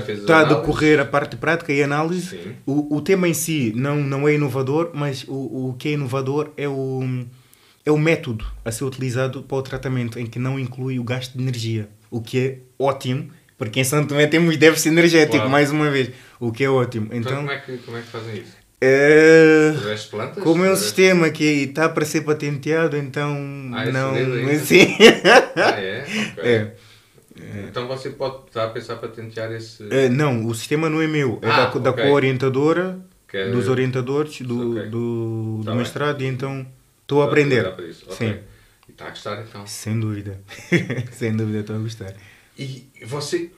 Está a decorrer a parte prática e análise. Sim. O tema em si não é inovador, mas o que é inovador é o método a ser utilizado para o tratamento, em que não inclui o gasto de energia, o que é ótimo. Porque em São Tomé temos déficit energético, mais uma vez, o que é ótimo. Então como é que fazem isso? Plantas? Como é um sistema que está para ser patenteado, então não... Sim. Ok. Então você pode estar a pensar patentear esse... Não, o sistema não é meu, é da co-orientadora, dos orientadores do mestrado, e então estou a aprender. Sim. E está a gostar então? Sem dúvida. Sem dúvida estou a gostar. E você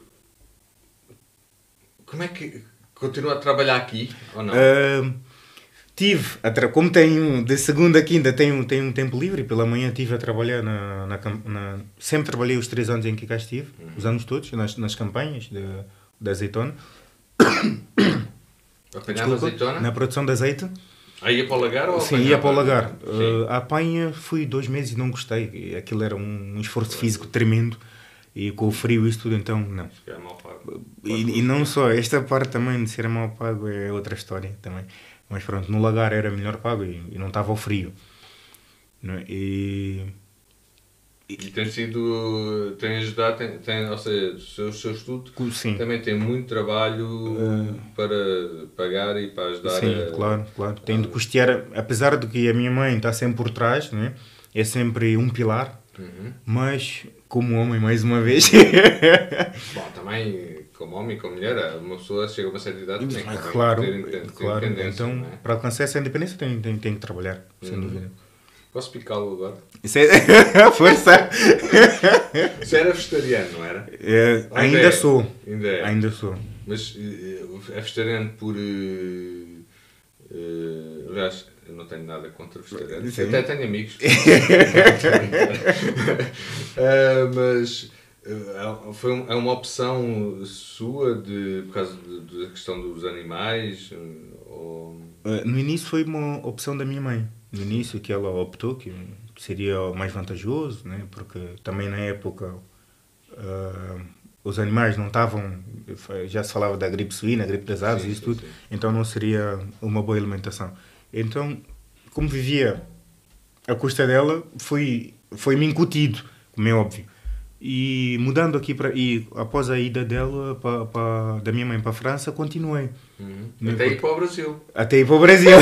como é que continua a trabalhar aqui ou não? Tive, como tenho de segunda a quinta tenho um tempo livre, pela manhã estive a trabalhar sempre trabalhei os 3 anos em que cá estive, os anos todos, nas campanhas da azeitona. Apanhava azeitona? Na produção de azeite. Aí ia para o lagar? Ou sim, ia para o lagar. A apanha fui 2 meses e não gostei. Aquilo era um esforço físico tremendo. E com o frio e isso tudo, então, não. É mal pago. E não só, esta parte também de ser mal pago é outra história também. Mas pronto, no lagar era melhor pago e não estava ao frio. Não é? E tem ajudado, ou seja, o seu estudo sim. Também tem muito trabalho para pagar e para ajudar. Sim, claro. Tem de custear, apesar de que a minha mãe está sempre por trás, não é? É sempre um pilar, mas como homem, mais uma vez. Bom, também como homem e como mulher, uma pessoa chega a uma certa idade tem que claro. ter independência. Então, não é? para alcançar essa independência tem que trabalhar, sem dúvida. Posso picá-lo agora? Isso é... Força! Você era vegetariano, não era? Ainda sou. Ainda é. Ainda sou. Mas é vegetariano por... aliás, eu não tenho nada contra vegetarianos. Até tenho amigos. Mas é uma opção sua por causa da questão dos animais? Ou... No início foi uma opção da minha mãe. No início que ela optou que seria mais vantajoso, né? Porque também na época os animais não estavam, já se falava da gripe suína, gripe das aves e isso tudo, então não seria uma boa alimentação. Então, como vivia à custa dela, foi-me incutido, como é óbvio. E mudando aqui após a ida dela da minha mãe para a França, continuei. Até ir para o Brasil. Até ir para o Brasil.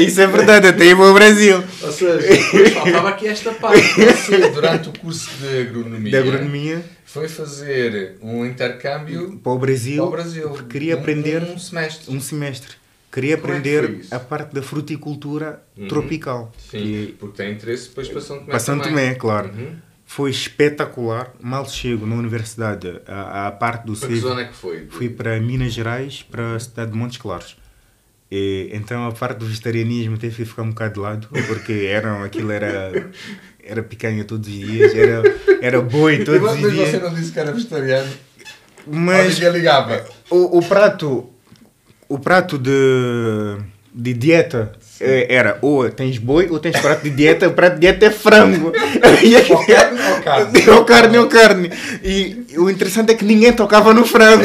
Isso é verdade, até ir para o Brasil. Ou seja, faltava aqui esta parte. Você, durante o curso de agronomia, foi fazer um intercâmbio para o Brasil. Porque queria aprender um semestre. Queria aprender a parte da fruticultura tropical. Sim, porque tem interesse depois para São Tomé. Para São Tomé, claro. Foi espetacular. Mal chego na universidade, a parte do Para que zona é que foi? Fui para Minas Gerais, para a cidade de Montes Claros. Então a parte do vegetarianismo teve que ficar um bocado de lado, porque aquilo era picanha todos os dias, era boi todos os dias. Mas você não disse que era vegetariano? Mas ligava. O prato de dieta era ou tens boi ou tens prato de dieta. O prato de dieta é frango. Ou carne ou carne. E o interessante é que ninguém tocava no frango.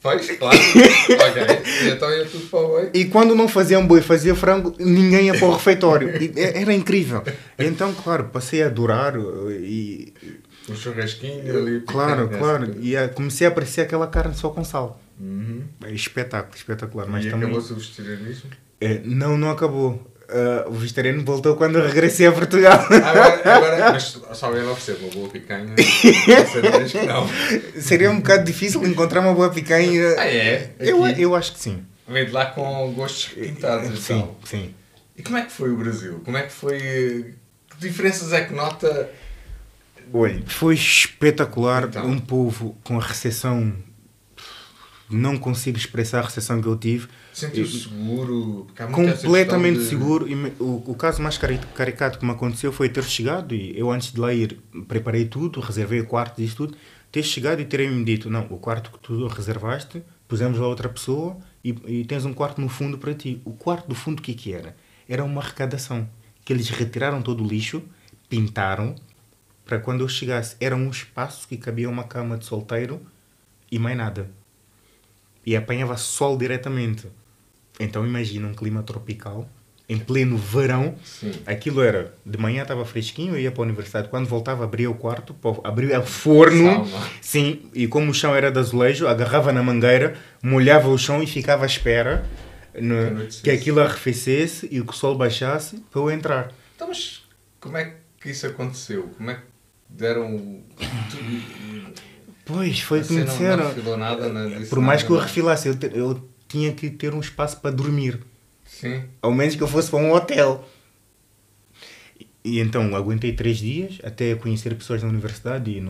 Pois, claro. Ok. Então ia tudo para o boi. E quando não faziam boi, fazia frango, ninguém ia para o refeitório. Era incrível. Então, claro, passei a adorar um churrasquinho ali. Claro. E comecei a apreciar aquela carne só com sal. É espetacular. Mas também... acabou-se o vegetarianismo? Não acabou. O vegetariano voltou quando eu regressei a Portugal. Agora, mas só ele oferecer uma boa picanha, você diz que não. Seria um bocado difícil encontrar uma boa picanha. É? Eu acho que sim. Veio de lá com gostos requintados. Sim. E como é que foi o Brasil? Como é que foi... Que diferenças é que nota? Olha, foi espetacular. Então. Um povo com a recepção... Não consigo expressar a recepção que eu tive. Sentiu-se seguro? Completamente seguro. E o caso mais caricato que me aconteceu foi ter chegado e eu, antes de lá ir, preparei tudo, reservei o quarto e isso tudo. Ter chegado e terem-me dito, não, o quarto que tu reservaste, pusemos lá outra pessoa e tens um quarto no fundo para ti. O quarto do fundo o que era? Era uma arrecadação. Que eles retiraram todo o lixo, pintaram, para quando eu chegasse, era um espaço que cabia uma cama de solteiro e mais nada. E apanhava sol diretamente. Então imagina um clima tropical, em pleno verão. Sim. Aquilo era, de manhã estava fresquinho, eu ia para a universidade. Quando voltava, abria o quarto, abria o forno. Salva. Sim, e como o chão era de azulejo, agarrava na mangueira, molhava o chão e ficava à espera que aquilo arrefecesse e que o sol baixasse para eu entrar. Então, mas como é que isso aconteceu? Como é que deram... Pois, foi o que me disseram. Por mais que eu refilasse, eu tinha que ter um espaço para dormir. Sim. Ao menos que eu fosse para um hotel. E então aguentei 3 dias até conhecer pessoas na universidade e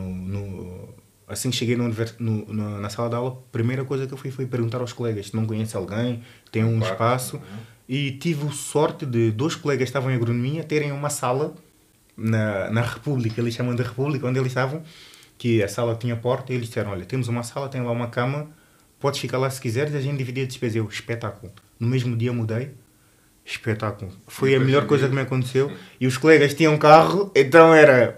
assim que cheguei na sala de aula, a primeira coisa que eu fiz foi perguntar aos colegas se não conhece alguém, tem um espaço. E tive a sorte de 2 colegas que estavam em agronomia terem uma sala na República, eles chamam de República, onde eles estavam, que a sala tinha porta, e eles disseram, olha, temos uma sala, tem lá uma cama, podes ficar lá se quiseres, a gente dividia a despesa. Eu, espetáculo. No mesmo dia mudei, espetáculo. Foi a melhor coisa que me aconteceu. E os colegas tinham carro, então era...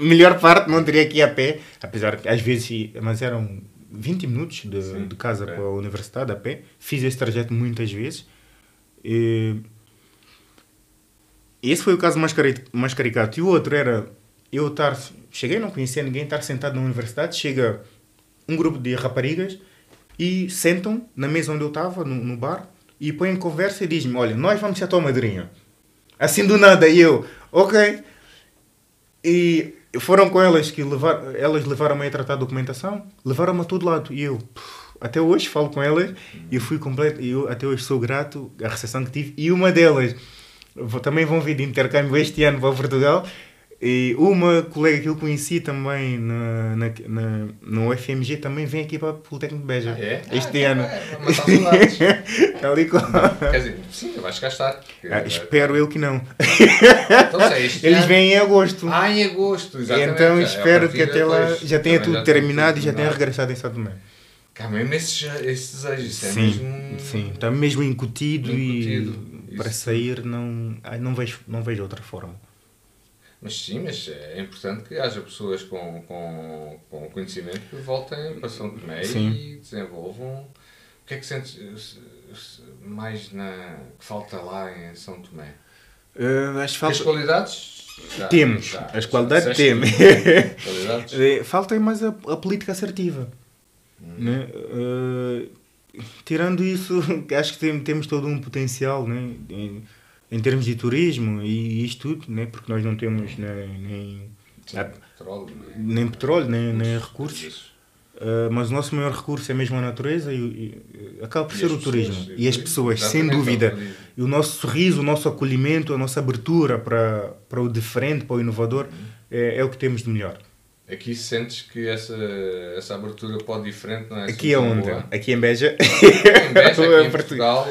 melhor parte, não teria que ir a pé, apesar que às vezes, mas eram 20 minutos de casa para a universidade a pé. Fiz esse trajeto muitas vezes. E esse foi o caso mais caricato. E o outro era eu cheguei, não conhecia ninguém, estar sentado na universidade, chega um grupo de raparigas e sentam na mesa onde eu estava, no bar, e põem conversa e dizem-me, olha, nós vamos ser a tua madrinha. Assim do nada, e eu, ok. E foram com elas que elas levaram-me a tratar a documentação, levaram-me a todo lado. E eu, até hoje, falo com elas e fui completo. E eu até hoje sou grato à recepção que tive. E uma delas também vão vir de intercâmbio este ano para Portugal. E uma colega que eu conheci também no UFMG também vem aqui para o Politécnico de Beja. Este ano. Mas saudades. Ali com... Quer dizer, sim, vais cá estar. Espero eu que não. Então, eles vêm em agosto. Em agosto, exatamente. Então espero que até lá já tenha tudo terminado e já tenha regressado em São Tomé. Cá mesmo esse desejo, isso é sim, mesmo... Sim, está mesmo incutido e para sair não vejo outra forma. Mas sim, mas é importante que haja pessoas com conhecimento que voltem para São Tomé e desenvolvam. O que é que sentes mais que falta lá em São Tomé? Acho falta... As qualidades? Temos. As qualidades temos. Falta mais a política assertiva. Né? Tirando isso, acho que temos todo um potencial, né? Em termos de turismo e isto tudo, né? Porque nós não temos nem petróleo, nem recursos. Mas o nosso maior recurso é mesmo a natureza e acaba por ser o turismo. E as pessoas, sem dúvida. E o nosso sorriso, o nosso acolhimento, a nossa abertura para o diferente, para o inovador, é o que temos de melhor. Aqui sentes que essa abertura para o diferente não é aqui é onde? Aqui em Beja? Em Beja, aqui em Portugal,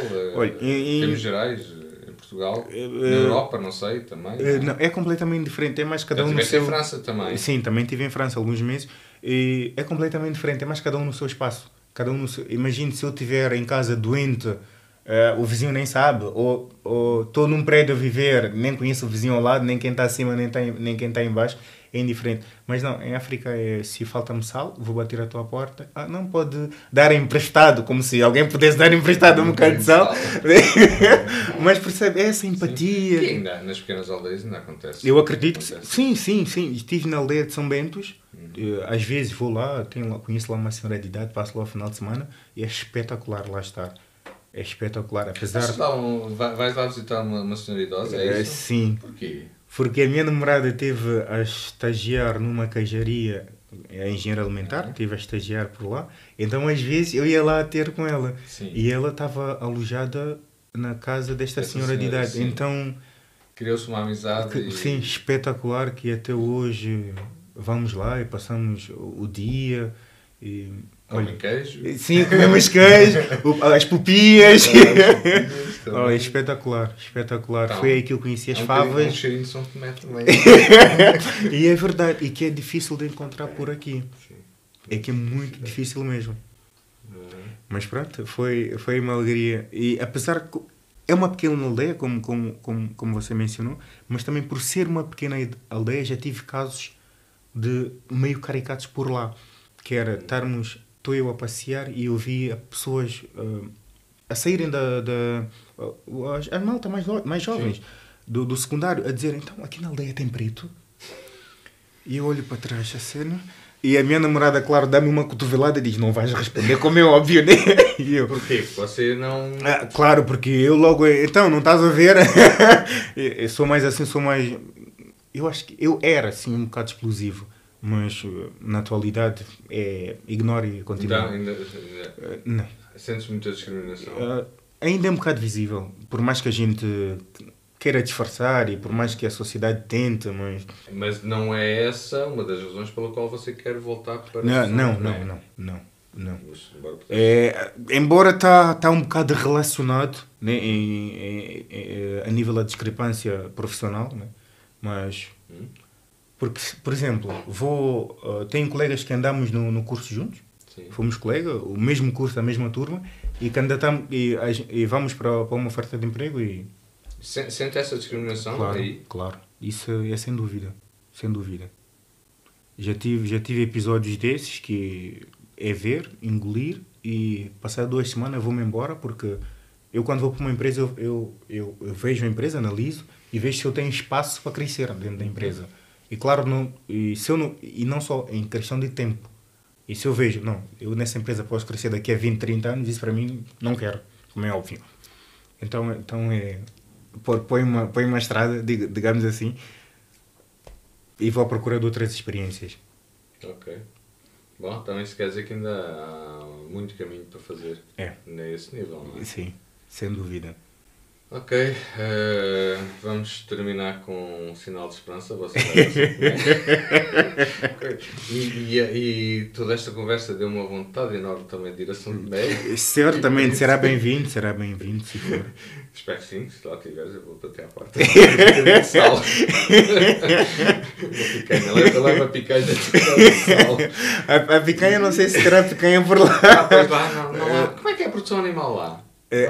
em termos gerais. Portugal, na Europa, não sei, também. Não, é completamente diferente, é mais cada um no seu... em França também. Sim, também estive em França alguns meses. E é completamente diferente, é mais cada um no seu espaço. Cada um no seu... Imagine se eu estiver em casa doente, o vizinho nem sabe, ou estou num prédio a viver, nem conheço o vizinho ao lado, nem quem está acima, nem quem está em baixo. É indiferente. Mas não, em África se falta-me sal, vou bater à tua porta. Não pode dar emprestado, como se alguém pudesse dar emprestado um bocado de sal. Mas percebe, essa empatia. Que ainda nas pequenas aldeias ainda acontece. Eu acredito que sim. Estive na aldeia de São Bentos. Às vezes vou lá, conheço lá uma senhora de idade, passo lá o final de semana e é espetacular lá estar. É espetacular, apesar... Vais lá visitar uma senhora idosa, é isso? Sim. Porquê? Porque a minha namorada esteve a estagiar numa queijaria, a engenheira alimentar, esteve a estagiar por lá. Então, às vezes, eu ia lá ter com ela. Sim. E ela estava alojada na casa desta senhora de idade. Sim. Então... criou-se uma amizade. Sim, espetacular, que até hoje vamos lá e passamos o dia. Comem queijo? Sim, comemos queijo, as pupias. Espetacular. Então, foi aí que eu conheci as favas. Um cheirinho de São Tomé também. E é verdade, e que é difícil de encontrar por aqui. Sim. É que é muito difícil mesmo. Mas pronto, foi uma alegria. E apesar que é uma pequena aldeia, como você mencionou, mas também por ser uma pequena aldeia já tive casos de meio caricatos por lá. Que era estou eu a passear e eu vi pessoas a saírem as malta mais jovens do secundário a dizer, então aqui na aldeia tem preto? E eu olho para trás a cena e a minha namorada, claro, dá-me uma cotovelada e diz, não vais responder como é óbvio, né? E eu, porquê? Você não... claro, porque eu logo, então, não estás a ver? Eu sou mais assim, eu acho que eu era assim um bocado explosivo. Mas na atualidade ignoro e continua. Sentes muita discriminação? Ainda é um bocado visível. Por mais que a gente queira disfarçar e por mais que a sociedade tente, mas... Mas não é essa uma das razões pela qual você quer voltar para... Não. Embora está um bocado relacionado, né, a nível da discrepância profissional, né, mas... Porque, por exemplo, tenho colegas que andamos no curso juntos. Sim. Fomos colegas, o mesmo curso, a mesma turma, e candidatamos e vamos para uma oferta de emprego e... Sente essa discriminação aí? Claro, isso é sem dúvida. Já tive episódios desses que é ver, engolir e passar 2 semanas vou-me embora, porque eu quando vou para uma empresa eu vejo a empresa, analiso e vejo se eu tenho espaço para crescer dentro da empresa. E claro, não só em questão de tempo. E se eu vejo, eu nessa empresa posso crescer daqui a 20, 30 anos, isso para mim não quero, como é óbvio. Então põe uma estrada, digamos assim, e vou à procura de outras experiências. Ok. Bom, então isso quer dizer que ainda há muito caminho para fazer nesse nível, não é? Sim, sem dúvida. Ok, vamos terminar com um sinal de esperança. Você vai okay. E toda esta conversa deu uma vontade enorme também de ir a São Tomé. Certamente, será bem-vindo se for. Espero que sim, se lá tiveres eu vou bater à porta. Sal. Leva a picanha de sal. A picanha, não sei se terá picanha por lá. Pois lá, não há. Como é que é a produção animal lá?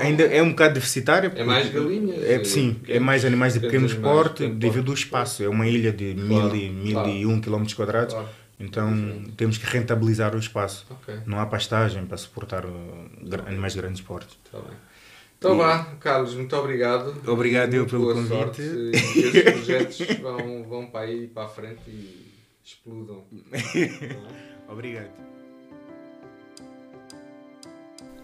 Ainda é um bocado deficitário. É mais galinhas? Sim, é mais animais de pequeno porte devido ao porte. espaço. É uma ilha de 1001 km². Claro. Então temos que rentabilizar o espaço. Okay. Não há pastagem para suportar animais de grandes portes. Tá bem. Então vá, Carlos, muito obrigado. Obrigado eu pelo convite. Sorte. E esses projetos vão para aí para a frente e explodam. Obrigado.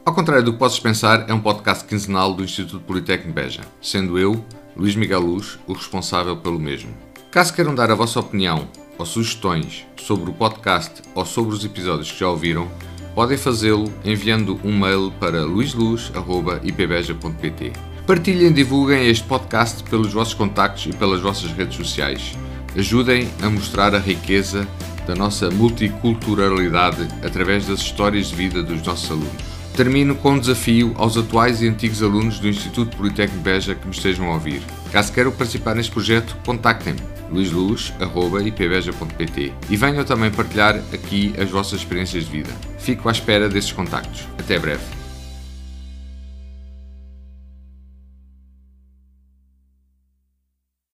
Ao contrário do que possas pensar, é um podcast quinzenal do Instituto Politécnico Beja, sendo eu, Luís Miguel Luz, o responsável pelo mesmo. Caso queiram dar a vossa opinião ou sugestões sobre o podcast ou sobre os episódios que já ouviram, podem fazê-lo enviando um mail para luisluz@ipbeja.pt. Partilhem e divulguem este podcast pelos vossos contactos e pelas vossas redes sociais. Ajudem a mostrar a riqueza da nossa multiculturalidade através das histórias de vida dos nossos alunos. Termino com um desafio aos atuais e antigos alunos do Instituto Politécnico Beja que me estejam a ouvir. Caso queiram participar neste projeto, contactem-me, luisluz@ipbeja.pt, e venham também partilhar aqui as vossas experiências de vida. Fico à espera desses contactos. Até breve.